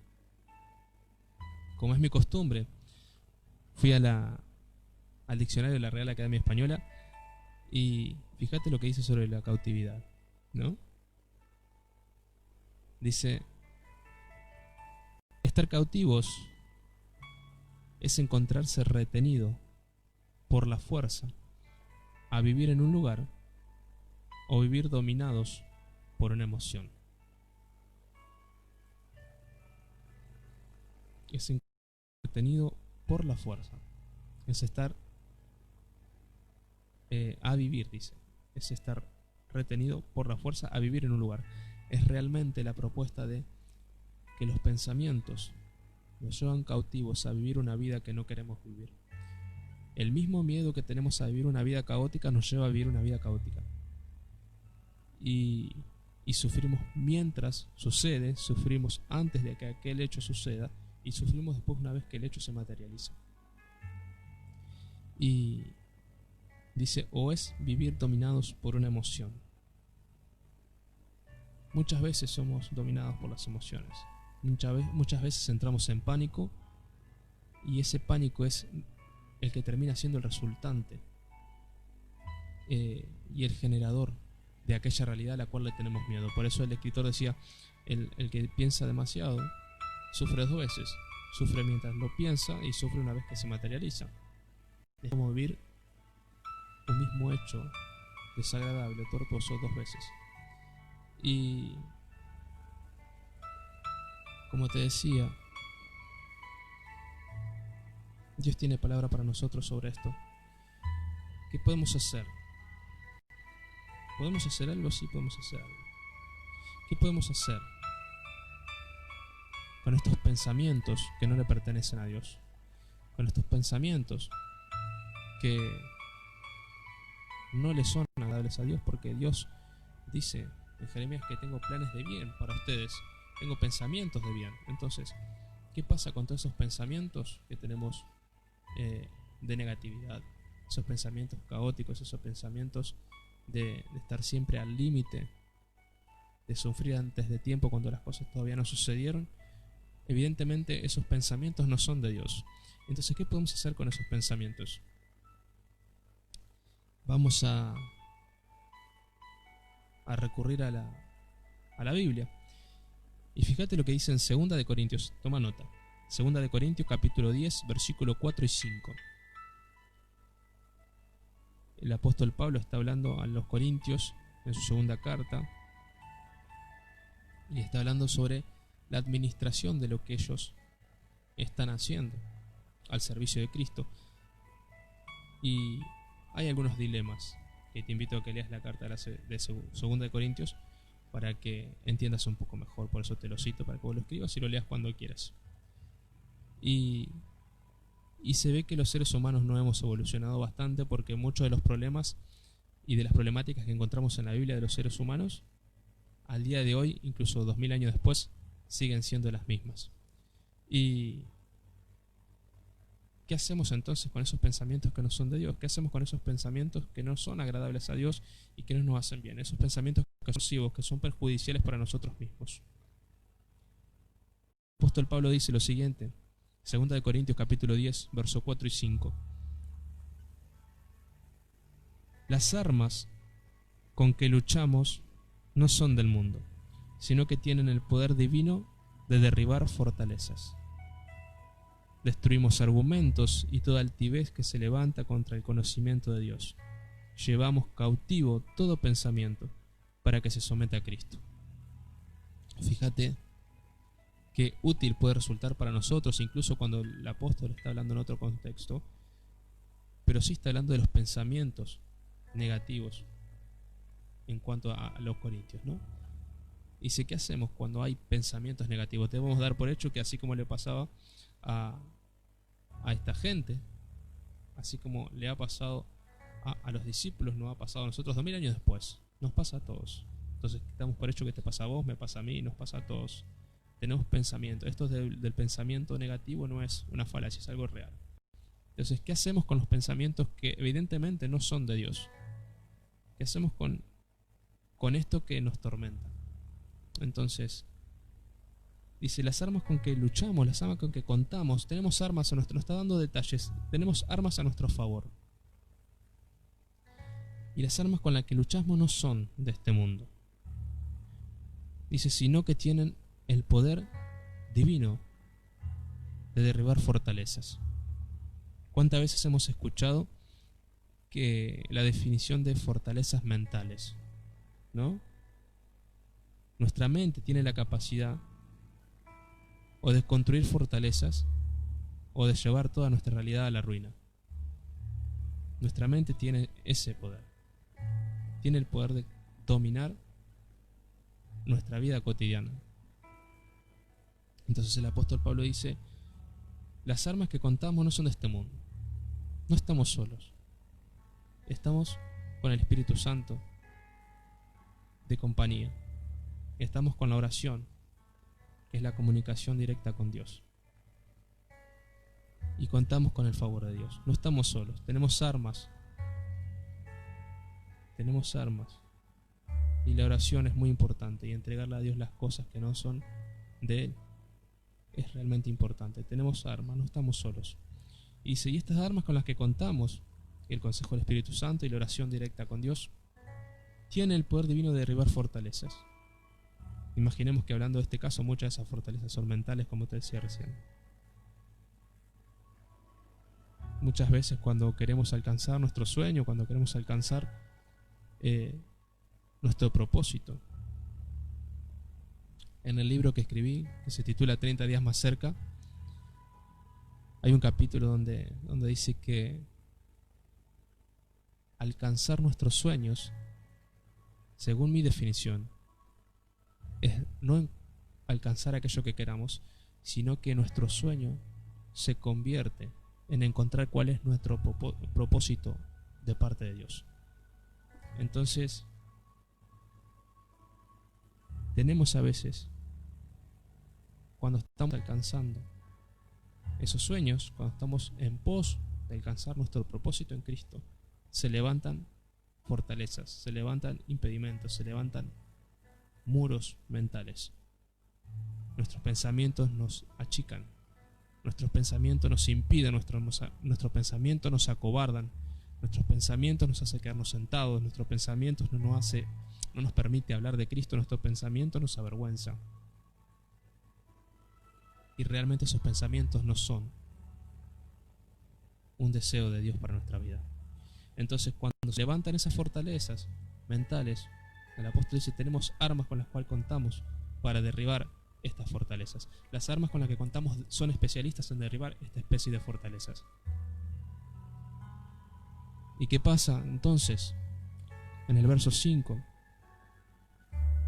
como es mi costumbre, fui al diccionario de la Real Academia Española y fíjate lo que dice sobre la cautividad, ¿no? Dice: estar cautivos es encontrarse retenido por la fuerza a vivir en un lugar o vivir dominados por una emoción. Es retenido por la fuerza. Es estar a vivir, dice. Es estar retenido por la fuerza a vivir en un lugar. Es realmente la propuesta de que los pensamientos nos llevan cautivos a vivir una vida que no queremos vivir. El mismo miedo que tenemos a vivir una vida caótica nos lleva a vivir una vida caótica. Y sufrimos mientras sucede, sufrimos antes de que aquel hecho suceda y sufrimos después una vez que el hecho se materializa. Y dice: o es vivir dominados por una emoción. Muchas veces somos dominados por las emociones. Muchas veces entramos en pánico, y ese pánico es el que termina siendo el resultante y el generador de aquella realidad a la cual le tenemos miedo. Por eso el escritor decía: el que piensa demasiado sufre dos veces. Sufre mientras lo piensa y sufre una vez que se materializa. Es como vivir un mismo hecho desagradable, tortuoso, dos veces. Y como te decía, Dios tiene palabra para nosotros sobre esto. ¿Qué podemos hacer? ¿Podemos hacer algo? Sí, podemos hacer algo. ¿Qué podemos hacer con estos pensamientos que no le pertenecen a Dios? Con estos pensamientos que no le son agradables a Dios, porque Dios dice en Jeremías que tengo planes de bien para ustedes, tengo pensamientos de bien. Entonces, ¿qué pasa con todos esos pensamientos que tenemos de negatividad? Esos pensamientos caóticos, esos pensamientos de estar siempre al límite, de sufrir antes de tiempo cuando las cosas todavía no sucedieron. Evidentemente esos pensamientos no son de Dios. Entonces, ¿qué podemos hacer con esos pensamientos? Vamos a recurrir a la Biblia. Y fíjate lo que dice en 2 de Corintios. Toma nota. 2 de Corintios capítulo 10, versículo 4 y 5. El apóstol Pablo está hablando a los corintios en su segunda carta y está hablando sobre la administración de lo que ellos están haciendo al servicio de Cristo. Y hay algunos dilemas que te invito a que leas la carta de 2 de Corintios para que entiendas un poco mejor. Por eso te lo cito, para que vos lo escribas y lo leas cuando quieras. Y se ve que los seres humanos no hemos evolucionado bastante, porque muchos de los problemas y de las problemáticas que encontramos en la Biblia de los seres humanos, al día de hoy, incluso 2000 años después, siguen siendo las mismas. ¿Y qué hacemos entonces con esos pensamientos que no son de Dios? ¿Qué hacemos con esos pensamientos que no son agradables a Dios y que no nos hacen bien? Esos pensamientos que son nocivos, que son perjudiciales para nosotros mismos. El apóstol Pablo dice lo siguiente: 2 de Corintios capítulo 10, versos 4 y 5. Las armas con que luchamos no son del mundo, sino que tienen el poder divino de derribar fortalezas. Destruimos argumentos y toda altivez que se levanta contra el conocimiento de Dios. Llevamos cautivo todo pensamiento para que se someta a Cristo. Fíjate qué útil puede resultar para nosotros, incluso cuando el apóstol está hablando en otro contexto, pero sí está hablando de los pensamientos negativos en cuanto a los corintios, ¿no? Dice, ¿qué hacemos cuando hay pensamientos negativos? Debemos dar por hecho que así como le pasaba a esta gente, así como le ha pasado a los discípulos, nos ha pasado a nosotros 2000 años después, nos pasa a todos. Entonces damos por hecho que te pasa a vos, me pasa a mí, nos pasa a todos. Tenemos pensamiento. Esto del pensamiento negativo no es una falacia, es algo real. Entonces, ¿qué hacemos con los pensamientos que evidentemente no son de Dios? ¿Qué hacemos con esto que nos tormenta? Entonces, dice, las armas con que luchamos, las armas con que contamos, tenemos armas a nuestro, nos está dando detalles, tenemos armas a nuestro favor. Y las armas con las que luchamos no son de este mundo. Dice, sino que tienen el poder divino de derribar fortalezas. ¿Cuántas veces hemos escuchado que la definición de fortalezas mentales, ¿no? Nuestra mente tiene la capacidad o de construir fortalezas o de llevar toda nuestra realidad a la ruina. Nuestra mente tiene ese poder. Tiene el poder de dominar nuestra vida cotidiana. Entonces el apóstol Pablo dice, las armas que contamos no son de este mundo. No estamos solos. Estamos con el Espíritu Santo de compañía. Estamos con la oración, que es la comunicación directa con Dios. Y contamos con el favor de Dios. No estamos solos. Tenemos armas. Tenemos armas. Y la oración es muy importante. Y entregarle a Dios las cosas que no son de Él es realmente importante. Tenemos armas, no estamos solos. Y si estas armas con las que contamos, el consejo del Espíritu Santo y la oración directa con Dios, tienen el poder divino de derribar fortalezas. Imaginemos que hablando de este caso, muchas de esas fortalezas son mentales, como te decía recién. Muchas veces cuando queremos alcanzar nuestro sueño, cuando queremos alcanzar nuestro propósito, en el libro que escribí, que se titula 30 días más cerca, hay un capítulo donde dice que alcanzar nuestros sueños, según mi definición, es no alcanzar aquello que queramos, sino que nuestro sueño se convierte en encontrar cuál es nuestro propósito de parte de Dios. Entonces, tenemos a veces, cuando estamos alcanzando esos sueños, cuando estamos en pos de alcanzar nuestro propósito en Cristo, se levantan fortalezas, se levantan impedimentos, se levantan muros mentales. Nuestros pensamientos nos achican, nuestros pensamientos nos impiden, nuestros pensamientos nos acobardan, nuestros pensamientos nos hacen quedarnos sentados, nuestros pensamientos no nos permite hablar de Cristo, nuestros pensamientos nos avergüenza. Y realmente esos pensamientos no son un deseo de Dios para nuestra vida. Entonces, cuando se levantan esas fortalezas mentales, el apóstol dice, tenemos armas con las cuales contamos para derribar estas fortalezas. Las armas con las que contamos son especialistas en derribar esta especie de fortalezas. ¿Y qué pasa entonces? En el verso 5,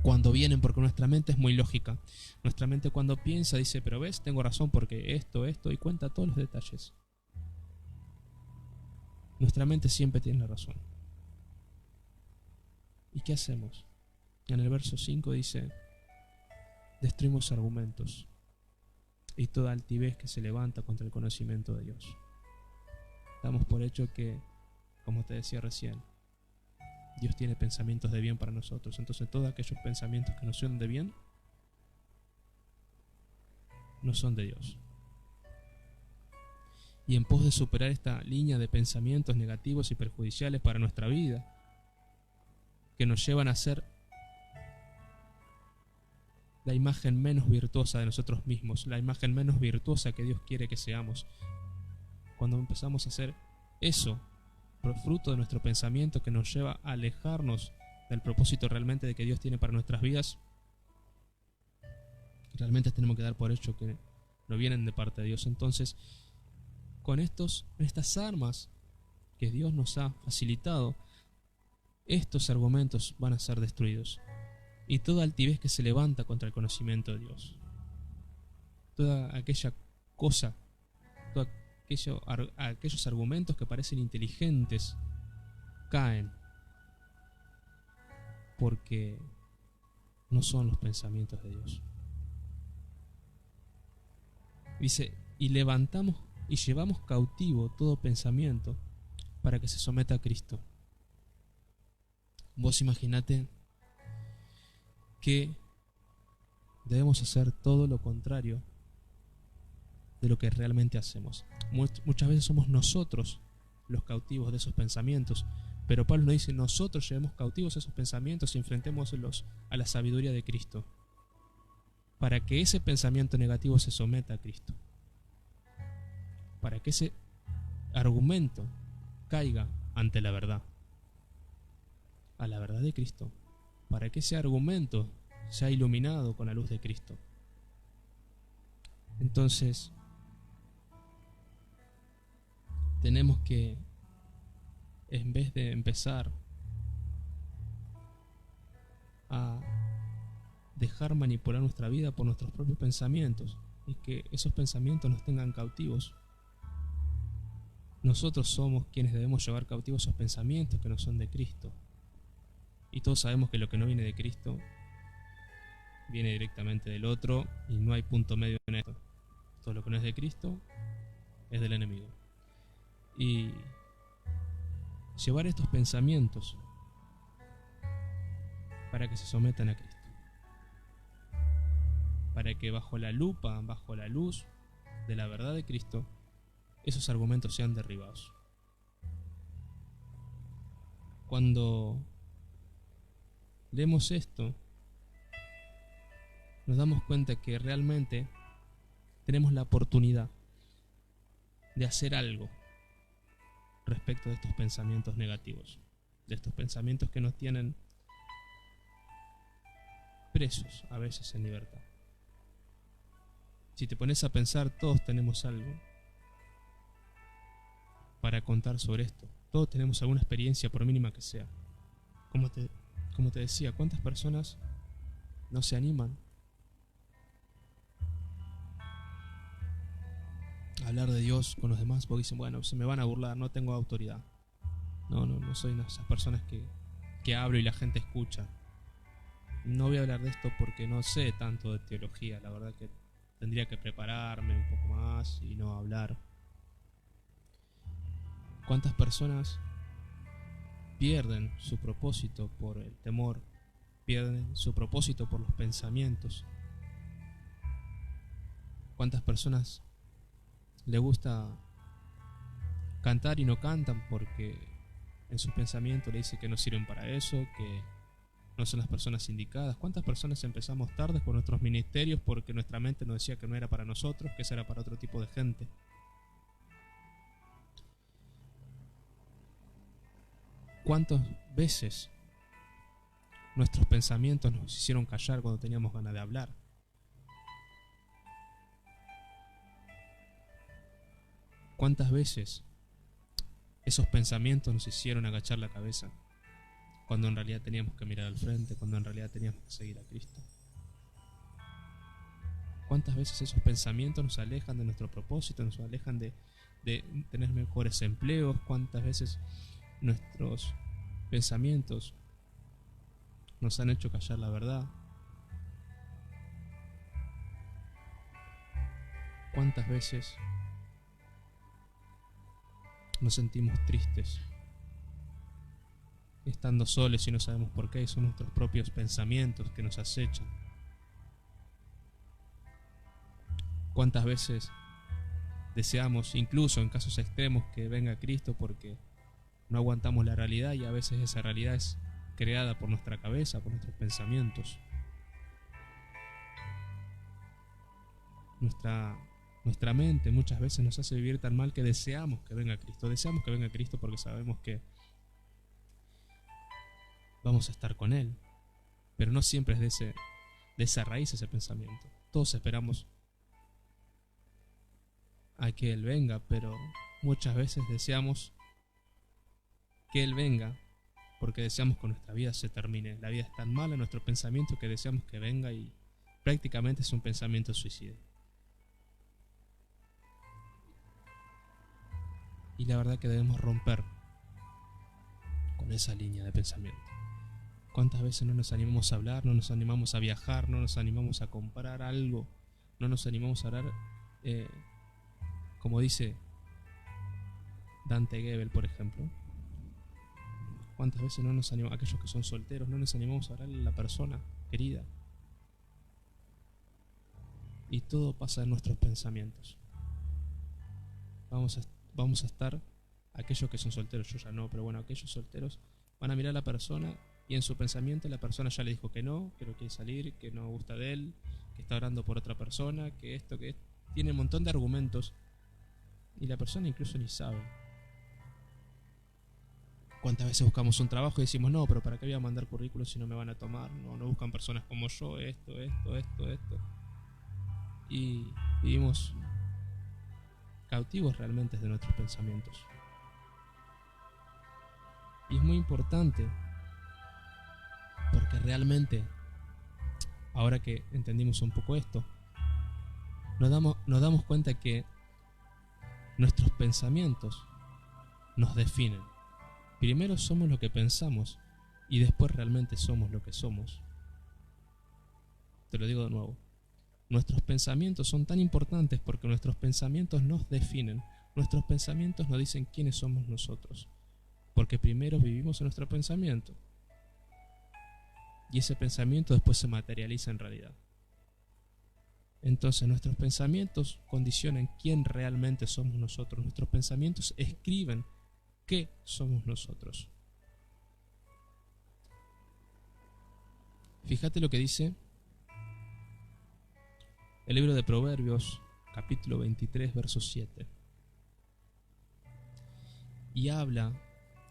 cuando vienen, porque nuestra mente es muy lógica. Nuestra mente cuando piensa dice, pero ves, tengo razón porque esto, y cuenta todos los detalles. Nuestra mente siempre tiene la razón. ¿Y qué hacemos? En el verso 5 dice, destruimos argumentos y toda altivez que se levanta contra el conocimiento de Dios. Damos por hecho que, como te decía recién, Dios tiene pensamientos de bien para nosotros. Entonces todos aquellos pensamientos que no son de bien no son de Dios. Y en pos de superar esta línea de pensamientos negativos y perjudiciales para nuestra vida, que nos llevan a ser la imagen menos virtuosa de nosotros mismos, la imagen menos virtuosa que Dios quiere que seamos, cuando empezamos a hacer eso, fruto de nuestro pensamiento que nos lleva a alejarnos del propósito realmente de que Dios tiene para nuestras vidas, realmente tenemos que dar por hecho que no vienen de parte de Dios. Entonces, con estas armas que Dios nos ha facilitado, estos argumentos van a ser destruidos. y toda altivez que se levanta contra el conocimiento de Dios. Toda aquella cosa, todos aquellos argumentos que parecen inteligentes caen, porque no son los pensamientos de Dios. Dice, y levantamos y llevamos cautivo todo pensamiento para que se someta a Cristo. Vos imaginate que debemos hacer todo lo contrario de lo que realmente hacemos. Muchas veces somos nosotros los cautivos de esos pensamientos, pero Pablo nos dice, nosotros llevemos cautivos esos pensamientos y enfrentémoslos a la sabiduría de Cristo, para que ese pensamiento negativo se someta a Cristo, para que ese argumento caiga ante la verdad, a la verdad de Cristo, para que ese argumento sea iluminado con la luz de Cristo. Entonces, tenemos que, en vez de empezar a dejar manipular nuestra vida por nuestros propios pensamientos y que esos pensamientos nos tengan cautivos, nosotros somos quienes debemos llevar cautivos esos pensamientos que no son de Cristo. Y todos sabemos que lo que no viene de Cristo viene directamente del otro y no hay punto medio en esto. Todo lo que no es de Cristo es del enemigo. Y llevar estos pensamientos para que se sometan a Cristo, para que bajo la lupa, bajo la luz de la verdad de Cristo, esos argumentos sean derribados. Cuando leemos esto, nos damos cuenta que realmente tenemos la oportunidad de hacer algo respecto de estos pensamientos negativos, de estos pensamientos que nos tienen presos a veces en libertad. Si te pones a pensar, todos tenemos algo para contar sobre esto. Todos tenemos alguna experiencia, por mínima que sea. Como te decía, ¿cuántas personas no se animan a hablar de Dios con los demás porque dicen, bueno, se me van a burlar, no tengo autoridad? No soy una de esas personas que hablo y la gente escucha. No voy a hablar de esto porque no sé tanto de teología. La verdad que tendría que prepararme un poco más y no hablar. ¿Cuántas personas pierden su propósito por el temor? Pierden su propósito por los pensamientos. ¿Cuántas personas les gusta cantar y no cantan porque en sus pensamientos le dicen que no sirven para eso, que no son las personas indicadas? ¿Cuántas personas empezamos tarde por nuestros ministerios porque nuestra mente nos decía que no era para nosotros, que eso era para otro tipo de gente? ¿Cuántas veces nuestros pensamientos nos hicieron callar cuando teníamos ganas de hablar? ¿Cuántas veces esos pensamientos nos hicieron agachar la cabeza cuando en realidad teníamos que mirar al frente, cuando en realidad teníamos que seguir a Cristo? ¿Cuántas veces esos pensamientos nos alejan de nuestro propósito, nos alejan de tener mejores empleos? ¿Cuántas veces nuestros pensamientos nos han hecho callar la verdad? ¿Cuántas veces nos sentimos tristes estando solos y no sabemos por qué? Son nuestros propios pensamientos que nos acechan. ¿Cuántas veces deseamos, incluso en casos extremos, que venga Cristo porque no aguantamos la realidad, y a veces esa realidad es creada por nuestra cabeza, por nuestros pensamientos? Nuestra mente muchas veces nos hace vivir tan mal que deseamos que venga Cristo. Deseamos que venga Cristo porque sabemos que vamos a estar con Él. Pero no siempre es de esa raíz ese pensamiento. Todos esperamos a que Él venga, pero muchas veces deseamos que Él venga porque deseamos que nuestra vida se termine. La vida es tan mala, nuestro pensamiento, que deseamos que venga y prácticamente es un pensamiento suicida. Y la verdad que debemos romper con esa línea de pensamiento. ¿Cuántas veces no nos animamos a hablar, no nos animamos a viajar, no nos animamos a comprar algo, no nos animamos a hablar, como dice Dante Gebel, por ejemplo? ¿Cuántas veces no nos animamos, aquellos que son solteros, no nos animamos a hablarle a la persona querida? Y todo pasa en nuestros pensamientos. Vamos a estar, aquellos que son solteros, yo ya no, pero bueno, aquellos solteros van a mirar a la persona y en su pensamiento la persona ya le dijo que no quiere salir, que no gusta de él, que está orando por otra persona, que esto, que esto. Tiene un montón de argumentos y la persona incluso ni sabe. ¿Cuántas veces buscamos un trabajo y decimos, no, pero ¿para qué voy a mandar currículos si no me van a tomar? No buscan personas como yo, esto. Y vivimos cautivos realmente de nuestros pensamientos. Y es muy importante, porque realmente, ahora que entendimos un poco esto, nos damos cuenta que nuestros pensamientos nos definen. Primero somos lo que pensamos y después realmente somos lo que somos. Te lo digo de nuevo. Nuestros pensamientos son tan importantes porque nuestros pensamientos nos definen. Nuestros pensamientos nos dicen quiénes somos nosotros. Porque primero vivimos en nuestro pensamiento. Y ese pensamiento después se materializa en realidad. Entonces nuestros pensamientos condicionan quién realmente somos nosotros. Nuestros pensamientos escriben qué somos nosotros. Fíjate lo que dice el libro de Proverbios, capítulo 23, verso 7. Y habla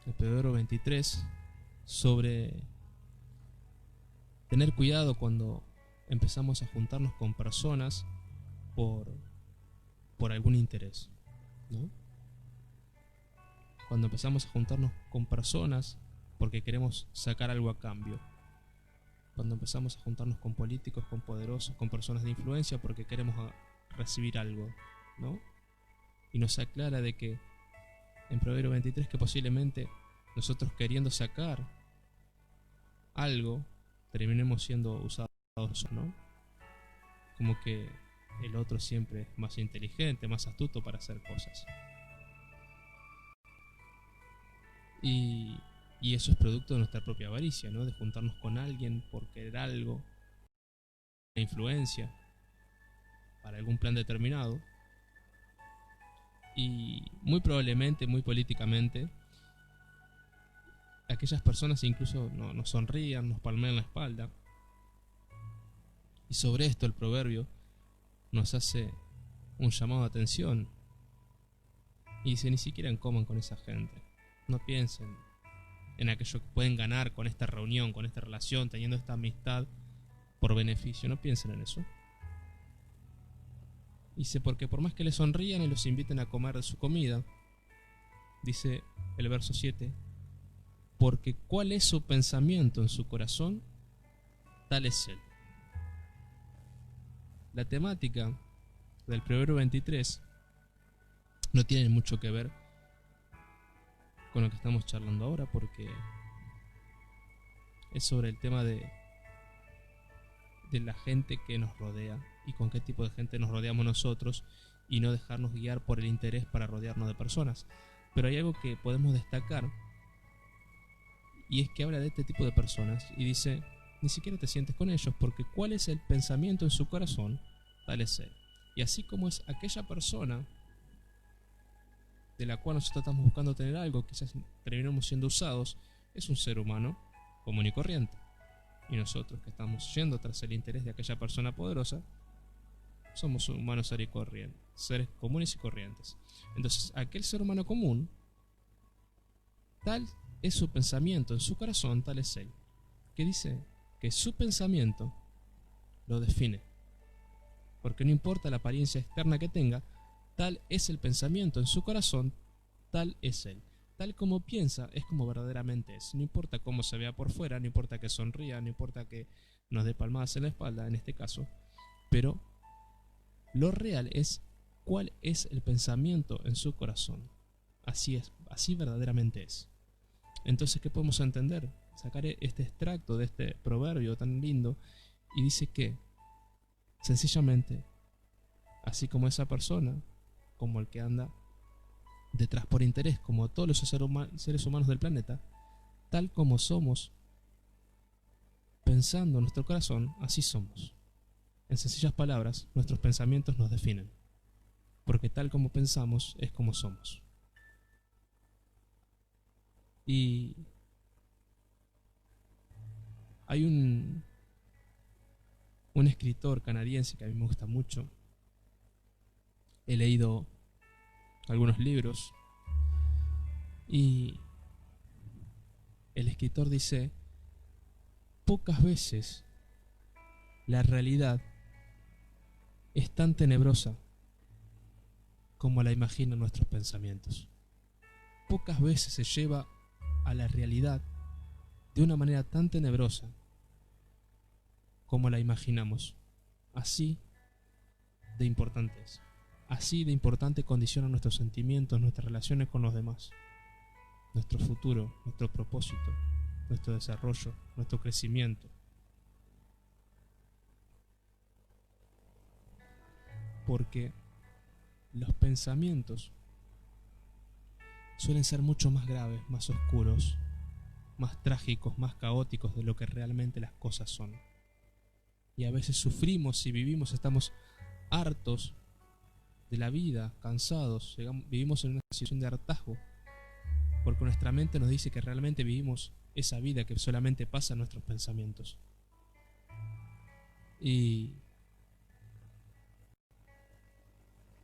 el Proverbio 23 sobre tener cuidado cuando empezamos a juntarnos con personas por algún interés, ¿no? Cuando empezamos a juntarnos con personas porque queremos sacar algo a cambio. Cuando empezamos a juntarnos con políticos, con poderosos, con personas de influencia porque queremos recibir algo, ¿no? Y nos aclara de que en Proverbio 23 que posiblemente nosotros queriendo sacar algo terminemos siendo usados, ¿no? Como que el otro siempre es más inteligente, más astuto para hacer cosas. Y eso es producto de nuestra propia avaricia, ¿no? De juntarnos con alguien por querer algo, de influencia, para algún plan determinado. Y muy probablemente, muy políticamente, aquellas personas incluso nos sonrían, nos palmean la espalda. Y sobre esto el proverbio nos hace un llamado de atención. Y dice, ni siquiera coman con esa gente. No piensen en aquello que pueden ganar con esta reunión, con esta relación, teniendo esta amistad por beneficio. No piensen en eso. Dice, porque por más que les sonrían y los inviten a comer de su comida, dice el verso 7, porque cuál es su pensamiento en su corazón, tal es él. La temática del Proverbio 23 no tiene mucho que ver con lo que estamos charlando ahora, porque es sobre el tema de la gente que nos rodea y con qué tipo de gente nos rodeamos nosotros, y no dejarnos guiar por el interés para rodearnos de personas. Pero hay algo que podemos destacar, y es que habla de este tipo de personas y dice, ni siquiera te sientes con ellos, porque cuál es el pensamiento en su corazón, tal es él. Y así como es aquella persona de la cual nosotros estamos buscando tener algo, quizás terminamos siendo usados, es un ser humano común y corriente. Y nosotros que estamos yendo tras el interés de aquella persona poderosa, somos humanos seres comunes y corrientes. Entonces, aquel ser humano común, tal es su pensamiento en su corazón, tal es él. Que dice que su pensamiento lo define. Porque no importa la apariencia externa que tenga, tal es el pensamiento en su corazón, tal es él. tal como piensa es como verdaderamente es. No importa cómo se vea por fuera, no importa que sonría, no importa que nos dé palmadas en la espalda en este caso, pero lo real es cuál es el pensamiento en su corazón. Así es, así verdaderamente es. Entonces, ¿qué podemos entender? Sacar este extracto de este proverbio tan lindo y dice que sencillamente, así como esa persona, como el que anda detrás por interés, como todos los seres humanos del planeta, tal como somos, pensando en nuestro corazón, así somos. En sencillas palabras, nuestros pensamientos nos definen, porque tal como pensamos es como somos. Y hay un escritor canadiense que a mí me gusta mucho. He leído algunos libros y el escritor dice: pocas veces la realidad es tan tenebrosa como la imaginan nuestros pensamientos. Pocas veces se lleva a la realidad de una manera tan tenebrosa como la imaginamos. Así de importante es. Así de importante condiciona nuestros sentimientos, nuestras relaciones con los demás, nuestro futuro, nuestro propósito, nuestro desarrollo, nuestro crecimiento. Porque los pensamientos suelen ser mucho más graves, más oscuros, más trágicos, más caóticos de lo que realmente las cosas son. Y a veces sufrimos y vivimos, estamos hartos de la vida, cansados, vivimos en una situación de hartazgo, porque nuestra mente nos dice que realmente vivimos esa vida que solamente pasa en nuestros pensamientos. Y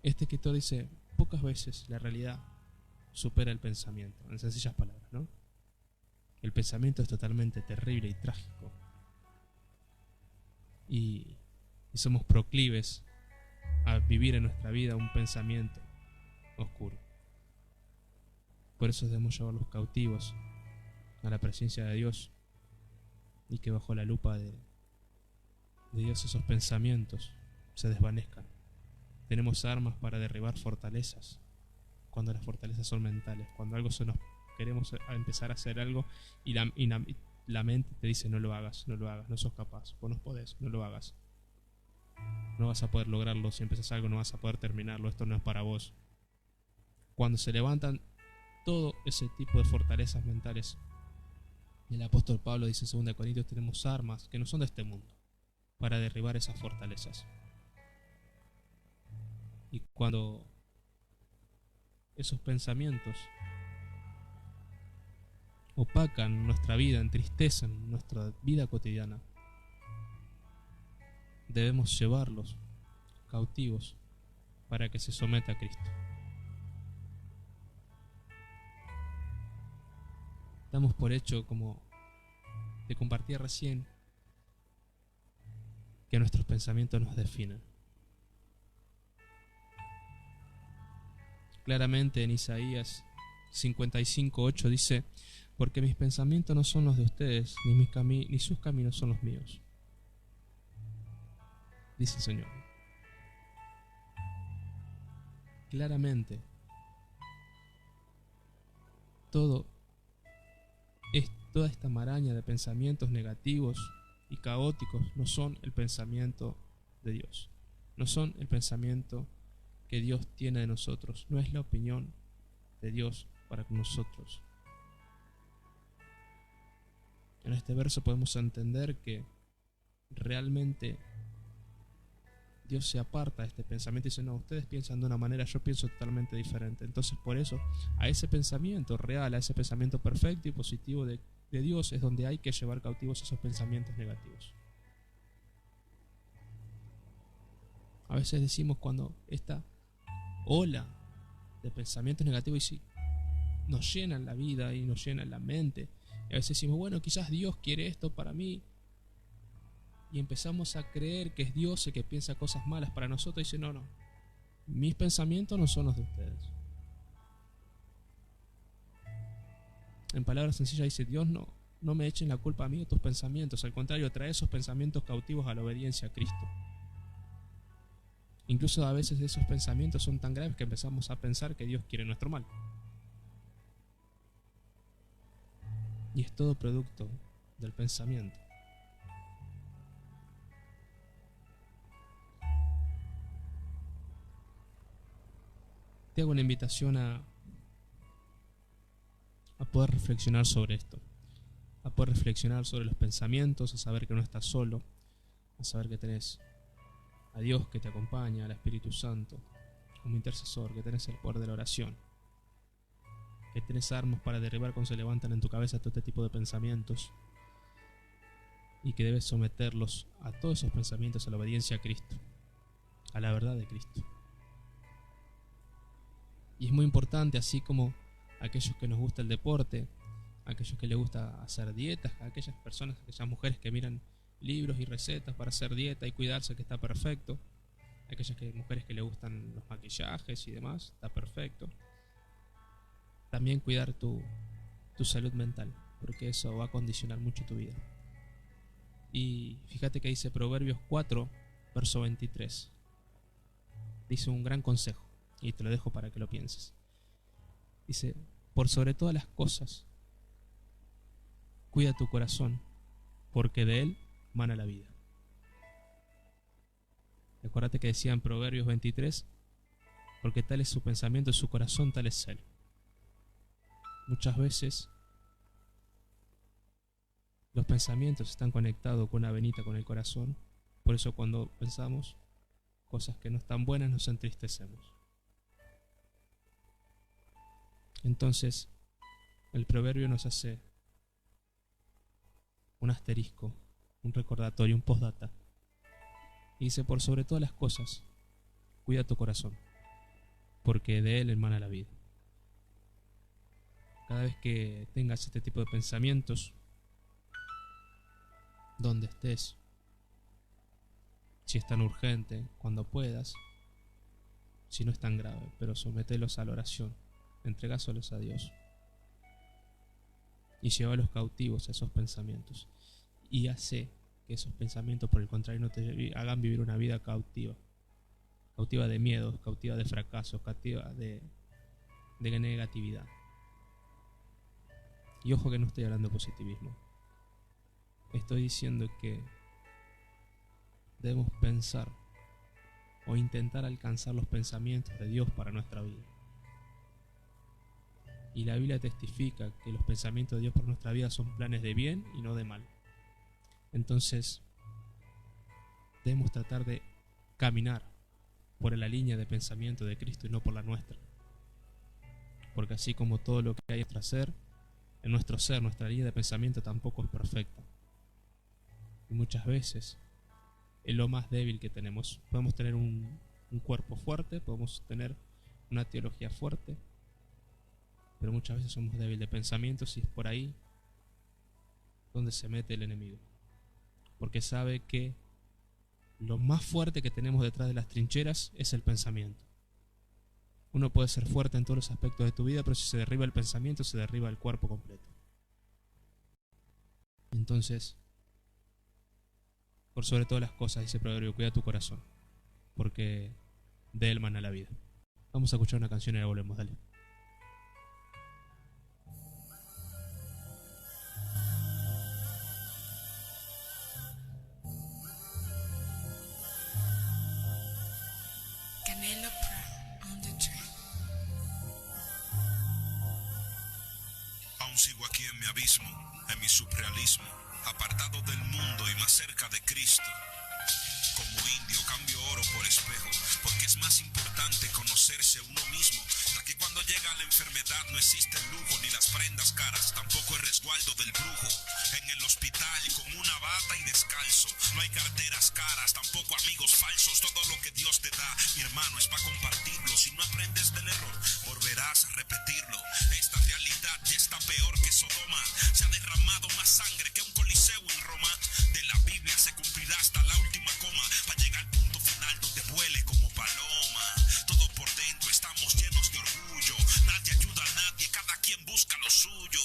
este escritor dice: pocas veces la realidad supera el pensamiento, en sencillas palabras, ¿no? El pensamiento es totalmente terrible y trágico. Y somos proclives a vivir en nuestra vida un pensamiento oscuro. Por eso debemos llevarlos cautivos a la presencia de Dios, y que bajo la lupa de Dios esos pensamientos se desvanezcan. Tenemos armas para derribar fortalezas, cuando las fortalezas son mentales, cuando algo queremos empezar a hacer algo y la mente te dice: no lo hagas, no sos capaz, vos no podés, no lo hagas. No vas a poder lograrlo, si empiezas algo no vas a poder terminarlo, esto no es para vos. Cuando se levantan todo ese tipo de fortalezas mentales, el apóstol Pablo dice en 2 Corintios: tenemos armas que no son de este mundo para derribar esas fortalezas. Y cuando esos pensamientos opacan nuestra vida, entristecen nuestra vida cotidiana, debemos llevarlos cautivos para que se someta a Cristo. Damos por hecho, como te compartí recién, que nuestros pensamientos nos definen. Claramente en Isaías 55:8 dice: porque mis pensamientos no son los de ustedes, ni sus caminos son los míos, dice el Señor. Claramente, toda esta maraña de pensamientos negativos y caóticos no son el pensamiento de Dios, no son el pensamiento que Dios tiene de nosotros, no es la opinión de Dios para con nosotros. En este verso podemos entender que realmente Dios se aparta de este pensamiento y dice: no, ustedes piensan de una manera, yo pienso totalmente diferente. Entonces, por eso, a ese pensamiento real, a ese pensamiento perfecto y positivo de Dios es donde hay que llevar cautivos esos pensamientos negativos. A veces decimos, cuando esta ola de pensamientos negativos nos llenan la vida y nos llenan la mente, y a veces decimos: bueno, quizás Dios quiere esto para mí, y empezamos a creer que es Dios el que piensa cosas malas para nosotros, y dice: no, mis pensamientos no son los de ustedes. En palabras sencillas dice, Dios no me echen la culpa a mí de tus pensamientos, al contrario, trae esos pensamientos cautivos a la obediencia a Cristo. Incluso a veces esos pensamientos son tan graves que empezamos a pensar que Dios quiere nuestro mal. Y es todo producto del pensamiento. Te hago una invitación a poder reflexionar sobre esto, a poder reflexionar sobre los pensamientos, a saber que no estás solo, a saber que tenés a Dios que te acompaña, al Espíritu Santo como intercesor, que tenés el poder de la oración, que tenés armas para derribar cuando se levantan en tu cabeza todo este tipo de pensamientos, y que debes someterlos a todos esos pensamientos a la obediencia a Cristo, a la verdad de Cristo. Y es muy importante, así como aquellos que nos gusta el deporte, aquellos que les gusta hacer dietas, aquellas personas, aquellas mujeres que miran libros y recetas para hacer dieta y cuidarse, que está perfecto, aquellas mujeres que les gustan los maquillajes y demás, está perfecto. También cuidar tu salud mental, porque eso va a condicionar mucho tu vida. Y fíjate que dice Proverbios 4, verso 23. Dice un gran consejo, y te lo dejo para que lo pienses. Dice, por sobre todas las cosas, cuida tu corazón, porque de él mana la vida. Acuérdate que decía en Proverbios 23, porque tal es su pensamiento, su corazón tal es él. Muchas veces los pensamientos están conectados con una venita con el corazón, por eso cuando pensamos cosas que no están buenas nos entristecemos. Entonces, el proverbio nos hace un asterisco, un recordatorio, un postdata. Y dice, por sobre todas las cosas, cuida tu corazón, porque de él emana la vida. Cada vez que tengas este tipo de pensamientos, donde estés, si es tan urgente, cuando puedas, si no es tan grave, pero somételos a la oración, entregáselos a Dios y llévalos cautivos a esos pensamientos, y hace que esos pensamientos, por el contrario, no te hagan vivir una vida cautiva de miedos, cautiva de fracasos, cautiva de negatividad. Y ojo que no estoy hablando de positivismo, estoy diciendo que debemos pensar o intentar alcanzar los pensamientos de Dios para nuestra vida. Y la Biblia testifica que los pensamientos de Dios para nuestra vida son planes de bien y no de mal. Entonces, debemos tratar de caminar por la línea de pensamiento de Cristo y no por la nuestra. Porque así como todo lo que hay en nuestro ser, nuestra línea de pensamiento tampoco es perfecta. Y muchas veces es lo más débil que tenemos. Podemos tener un cuerpo fuerte, podemos tener una teología fuerte, pero muchas veces somos débiles de pensamientos, y es por ahí donde se mete el enemigo. Porque sabe que lo más fuerte que tenemos detrás de las trincheras es el pensamiento. Uno puede ser fuerte en todos los aspectos de tu vida, pero si se derriba el pensamiento, se derriba el cuerpo completo. Entonces, por sobre todas las cosas, dice el proverbio, cuida tu corazón, porque de él mana la vida. Vamos a escuchar una canción y ahora volvemos, dale. Aún sigo aquí en mi abismo, en mi surrealismo, apartado del mundo y más cerca de Cristo. Como indio cambio oro por espejo, porque es más importante conocerse uno mismo. Ya que cuando llega la enfermedad no existe el lujo ni las prendas caras, tampoco el resguardo del brujo. En el hospital con una bata y descalzo, no hay carteras caras, tampoco amigos falsos. Todo lo que Dios te da, mi hermano, es para compartirlo. Si no aprendes del error, volverás a repetirlo. Esta realidad ya está peor que Sodoma. Se ha derramado más sangre que un coliseo en Roma. De la Biblia se cumplirá hasta la última coma, para llegar al punto final donde vuele como paloma. Todo por dentro estamos llenos de orgullo, nadie ayuda a nadie, cada quien busca lo suyo.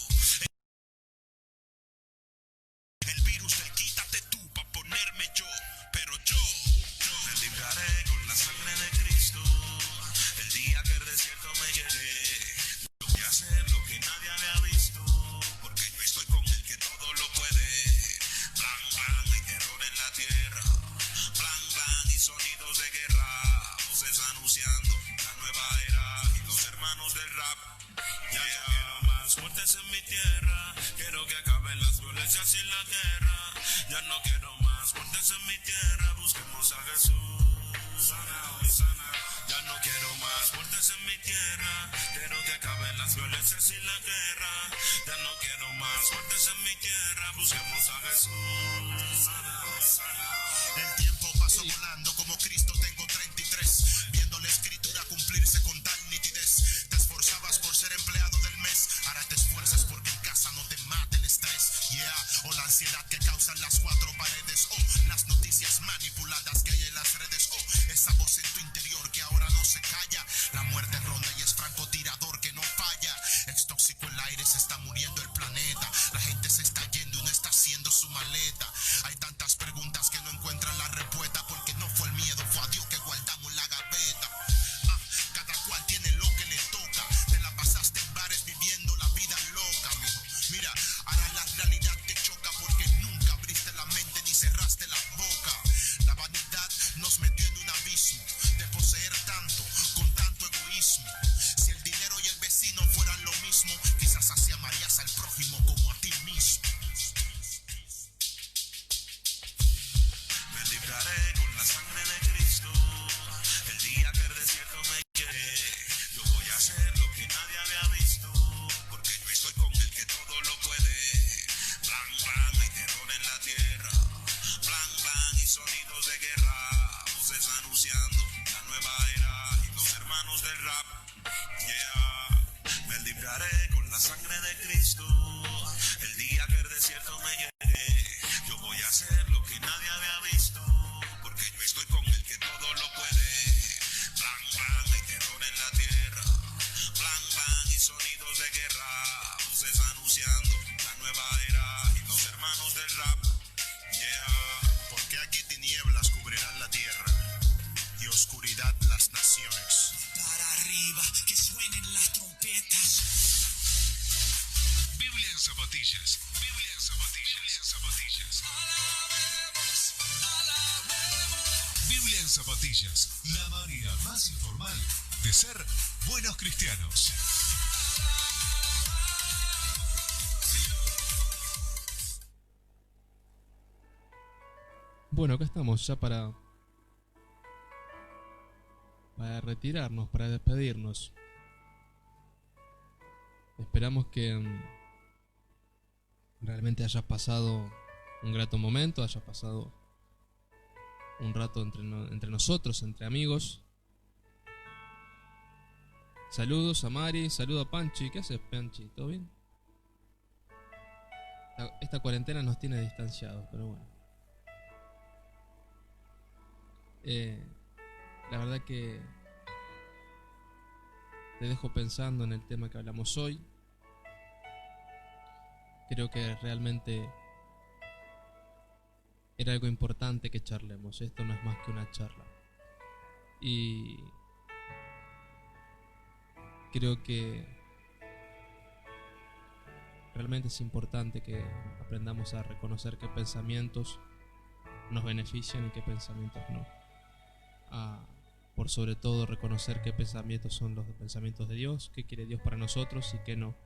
voces anunciando la nueva era y los hermanos del rap. Ya no quiero más muertes en mi tierra, quiero que acaben las violencias y la guerra. Ya no quiero más muertes en mi tierra, busquemos a Jesús. Sana hoy, sana. Ya no quiero más muertes en mi tierra, quiero que acaben las violencias y la guerra. Ya no quiero más muertes en mi tierra, busquemos a Jesús. Sana hoy, sana. El tiempo pasó volando como Cristo, tengo 33, viendo la escritura cumplirse con tal nitidez. Te esforzabas por ser empleado del mes, ahora te esfuerzas porque en casa no te mate el estrés. O la ansiedad que causan las cuatro paredes, las noticias manipuladas que hay en las redes, esa voz en tu interior que ahora no se calla. La muerte ronda y es francotirador que no falla. Es tóxico el aire, se está muriendo el planeta. La gente se está yendo y no está haciendo su maleta. Hay tantas preguntas que no encuentran la respuesta, porque no fue el miedo, fue a Dios que guardamos la gaveta. Cada cual tiene lo que le toca. Te la pasaste en bares viviendo la vida loca, mijo. Mira, ahora la realidad te choca porque nunca abriste la mente ni cerraste la boca. La vanidad nos metió en un abismo de poseer tanto, con tanto egoísmo. Si el dinero y el vecino fueran lo mismo, quizás así amarías al prójimo como a ti mismo. Me libraré con la sangre de Cristo, el día que el desierto me quiere. Yo voy a hacer lo que nadie había visto, porque yo estoy con el que todo lo puede. Blan, blan, hay terror en la tierra. Blan, blan, y sonidos de guerra. Voces anunciando la nueva era y los hermanos del rap. Me libraré con la sangre de Cristo, el día que el desierto me llegue. Yo voy a hacer lo que nadie había visto, porque yo estoy con el que todo lo puede. Blan, blan, hay terror en la tierra. Blan, blan, y sonidos de guerra. Voces anunciando la nueva era y los hermanos del rap. Porque aquí tinieblas cubrirán la tierra y oscuridad las naciones. Para arriba, que suenen las trompetas. Biblia en zapatillas. Biblia en zapatillas. Biblia en zapatillas. Biblia en zapatillas. La manera más informal de ser buenos cristianos. Bueno, acá estamos ya para retirarnos, para despedirnos. Esperamos que realmente hayas pasado un grato momento, hayas pasado un rato entre nosotros, entre amigos. Saludos a Mari, saludo a Panchi. ¿Qué haces, Panchi? ¿Todo bien? Esta cuarentena nos tiene distanciados, pero bueno. La verdad que te dejo pensando en el tema que hablamos hoy. Creo que realmente era algo importante que charlemos. Esto no es más que una charla. Y creo que realmente es importante que aprendamos a reconocer qué pensamientos nos benefician y qué pensamientos no. Por sobre todo reconocer qué pensamientos son los pensamientos de Dios, qué quiere Dios para nosotros y qué no.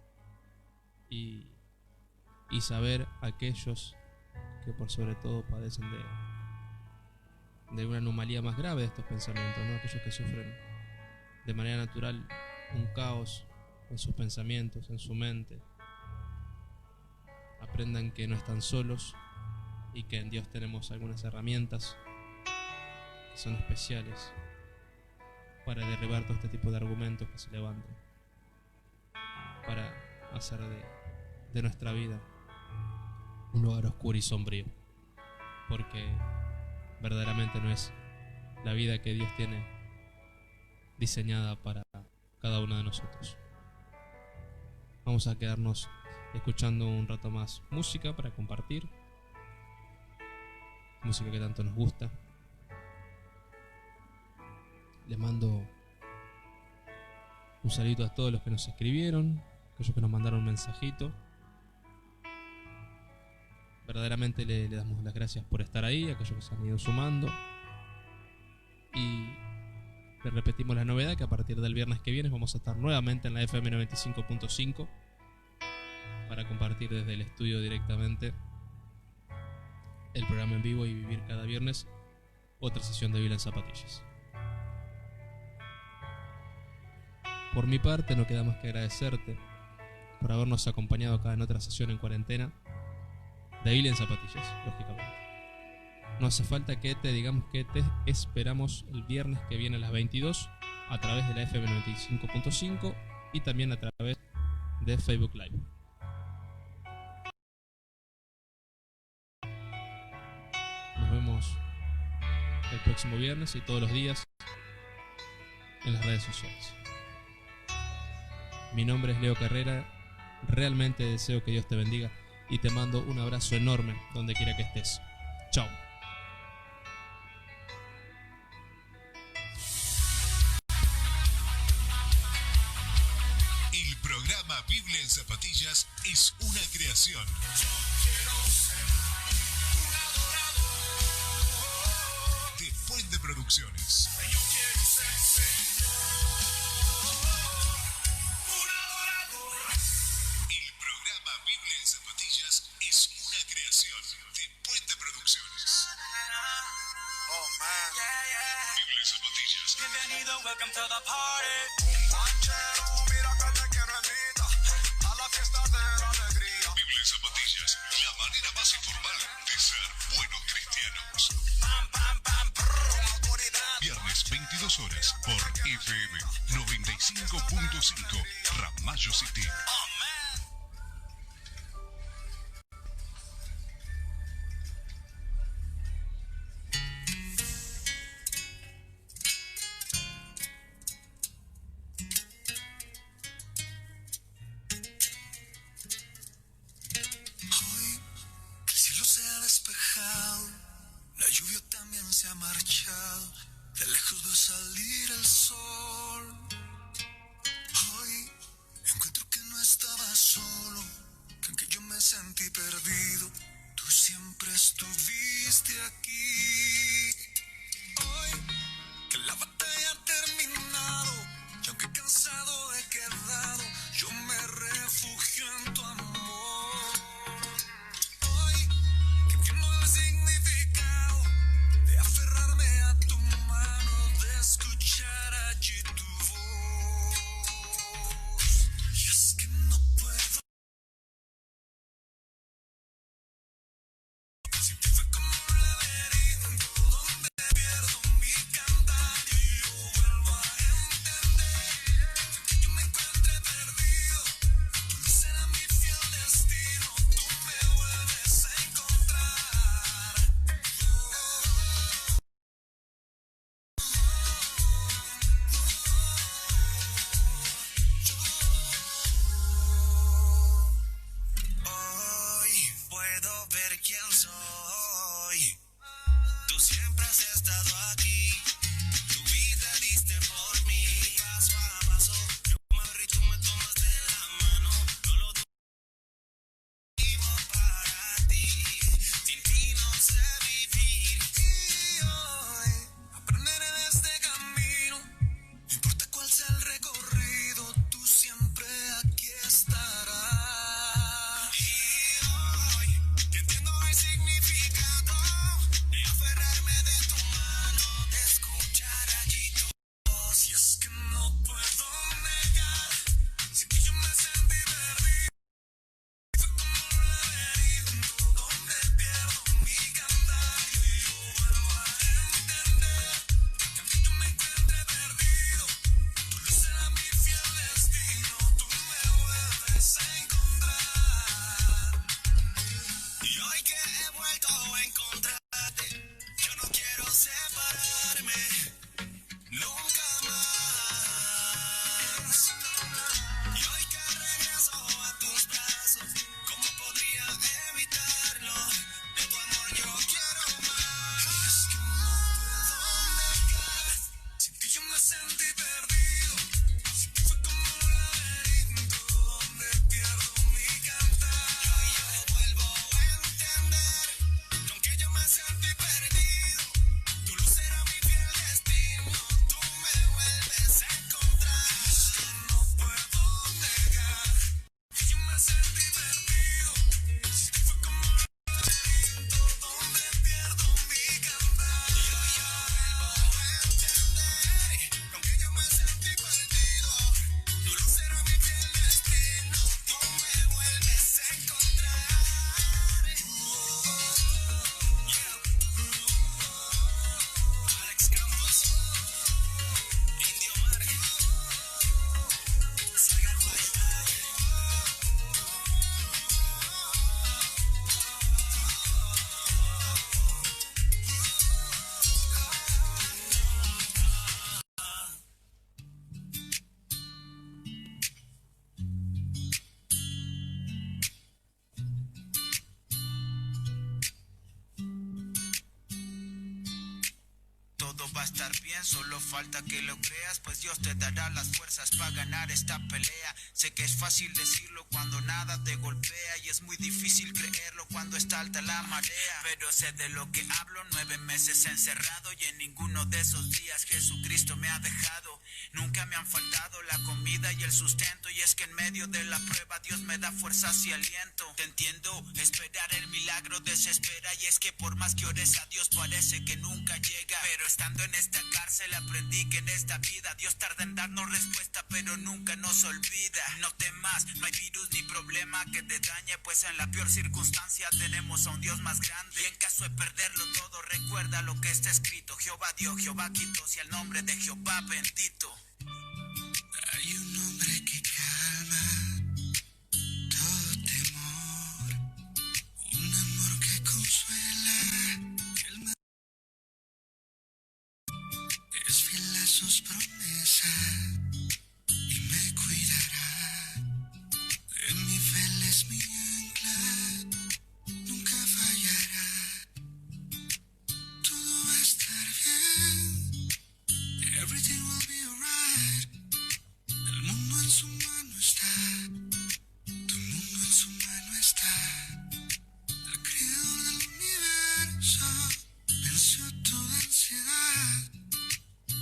Y saber aquellos que por sobre todo padecen de una anomalía más grave de estos pensamientos, ¿no? Aquellos que sufren de manera natural un caos en sus pensamientos, en su mente. Aprendan que no están solos y que en Dios tenemos algunas herramientas que son especiales para derribar todo este tipo de argumentos que se levantan, para hacer de nuestra vida un lugar oscuro y sombrío, porque verdaderamente no es la vida que Dios tiene diseñada para cada uno de nosotros. Vamos a quedarnos escuchando un rato más música para compartir, música que tanto nos gusta. Les mando un saludo a todos los que nos escribieron, aquellos que nos mandaron un mensajito. Verdaderamente le damos las gracias por estar ahí, a aquellos que se han ido sumando. Y Le repetimos la novedad, que a partir del viernes que viene vamos a estar nuevamente en la FM 95.5 para compartir desde el estudio directamente el programa en vivo y vivir cada viernes otra sesión de Biblia en Zapatillas. Por mi parte, no queda más que agradecerte por habernos acompañado acá en otra sesión en cuarentena de Biblia en Zapatillas, lógicamente. No hace falta que te digamos que te esperamos el viernes que viene a las 22 a través de la FM 95.5 y también a través de Facebook Live. Nos vemos el próximo viernes y todos los días en las redes sociales. Mi nombre es Leo Carrera, realmente deseo que Dios te bendiga y te mando un abrazo enorme donde quiera que estés. Chao. El programa Biblia en Zapatillas es una creación de Puente Producciones. El programa Biblia en Zapatillas es una creación de Puente Producciones. Oh, man. Biblia en Zapatillas. Bienvenido, welcome to the party. Manchero, mira que te quiero invita a la fiesta de la alegría. Biblia en Zapatillas, la manera más informal de ser buenos cristianos. Pam, pam, pam, Con autoridad. Viernes 22 horas por FM 95.5 Ramallo City. oh man. Hoy que el cielo se ha despejado, la lluvia también se ha marchado, de lejos veo salir el sol. Hoy encuentro que no estaba solo, que aunque yo me sentí perdido, tú siempre estuviste aquí. Hoy que la batalla ha terminado, y aunque cansado he quedado, yo me refugio en tu amor. Hoy que entiendo el significado de aferrarme a tu mano, de escuchar allí tu voz. Y es que no puedo. Sin ti fue como un laberinto. a estar bien, solo falta que lo creas, pues Dios te dará las fuerzas para ganar esta pelea. Sé que es fácil decirlo cuando nada te golpea y es muy difícil creerlo cuando está alta la marea, pero sé de lo que hablo. 9 meses encerrado y en ninguno de esos días Jesucristo me ha dejado. Nunca me han faltado la comida y el sustento, y es que en medio de la prueba Dios me da fuerzas y aliento. Te entiendo, esperar el milagro desespera, y es que por más que ores a Dios parece que nunca llega. Pero estando en esta cárcel aprendí que en esta vida Dios tarda en darnos respuesta, pero nunca nos olvida. No temas, no hay virus ni problema que te dañe, pues en la peor circunstancia tenemos a un Dios más grande. Y en caso de perderlo todo, recuerda lo que está escrito: Jehová dio, Jehová quitó, si el nombre de Jehová bendito. Hay un nombre que calma todo temor, un amor que consuela, el más es fiel a sus promesas y me cuidará. En mi fe Él es mi ancla, nunca fallará. Todo va a estar bien, everything will be alright. El mundo en su mano está, tu mundo en su mano está. El creador del universo venció toda ansiedad.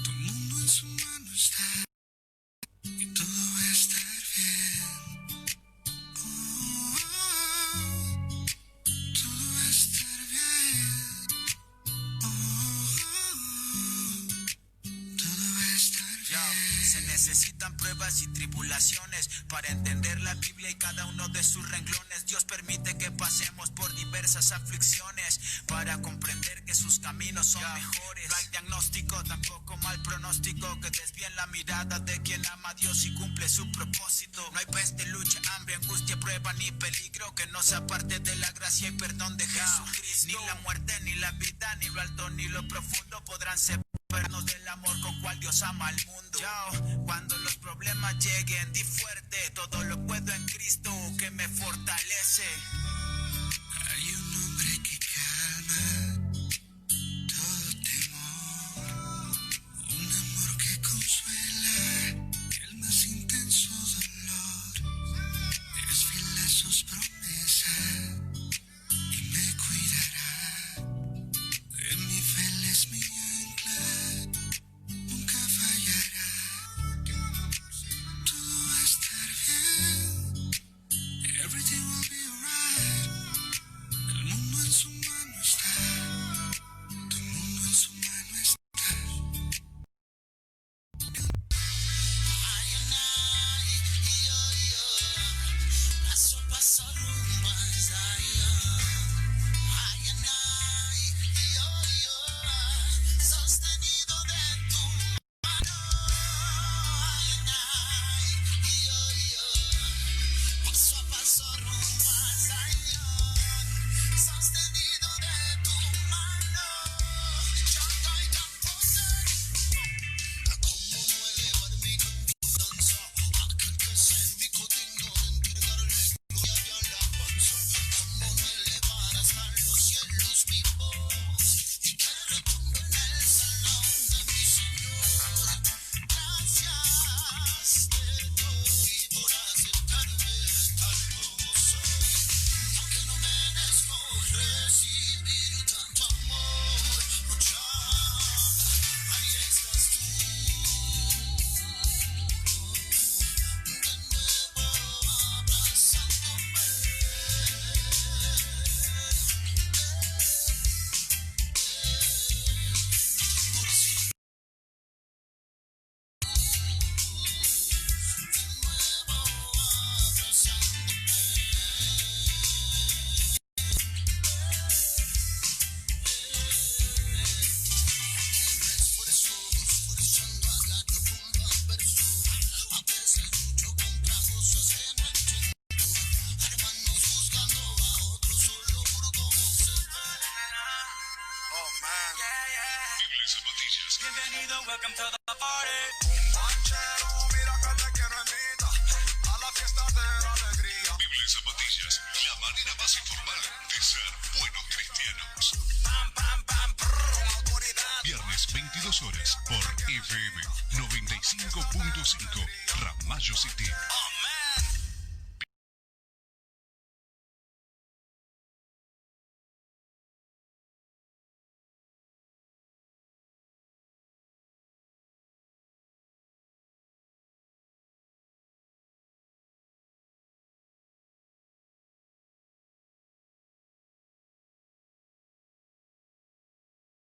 Tu mundo en su mano está y todo va a estar bien. Oh, todo va a estar bien. Todo va a estar bien. Se necesitan pruebas y tribulaciones para entender la Biblia y cada uno de sus renglones. Dios permite que pasemos por diversas aflicciones para comprender que sus caminos son mejores. No hay diagnóstico, tampoco mal pronóstico que desvíen la mirada de quien ama a Dios y cumple su propósito. No hay peste, lucha, hambre, angustia, prueba ni peligro que no sea parte de la gracia y perdón de Jesucristo. Ni la muerte, ni la vida, ni lo alto, ni lo profundo podrán separarnos del amor con cual Dios ama al mundo. Cuando los problemas lleguen, di fuerte: todo lo puedo en Cristo que me fortalece. Hay un nombre que calma todo temor, un amor que consuela el más intenso dolor. Es fiel a sus promesas y me cuidará. En mi fe Él es mi ancla, nunca fallará. Todo va a estar bien, everything will be alright. El mundo en su mano está, tu mundo en su mano está. Paso a paso rumbo a Zion. Sostenido de tu mano. Paso a paso rumbo a Zion, sostenido de tu mano. Yo estoy tan ¿cómo no elevar mi confianza? Aquel que es en mi cotidiano, entregarle gloria y alabanza. ¿Cómo no elevar hasta los cielos mi voz y que retumbe en el salón de mi Señor? Gracias te doy por aceptarme tal como soy, aunque no merezco recibir tanto amor. Ya, ahí estás tú, de nuevo abrazándome. Biblia y zapatillas. Bienvenido, welcome to the party. Manchero, mira que te quiero invita a la fiesta de la alegría. Biblia y zapatillas. La manera más informal de ser buenos cristianos. Con autoridad. Viernes 20 22 horas por FM 95.5 Ramallo City.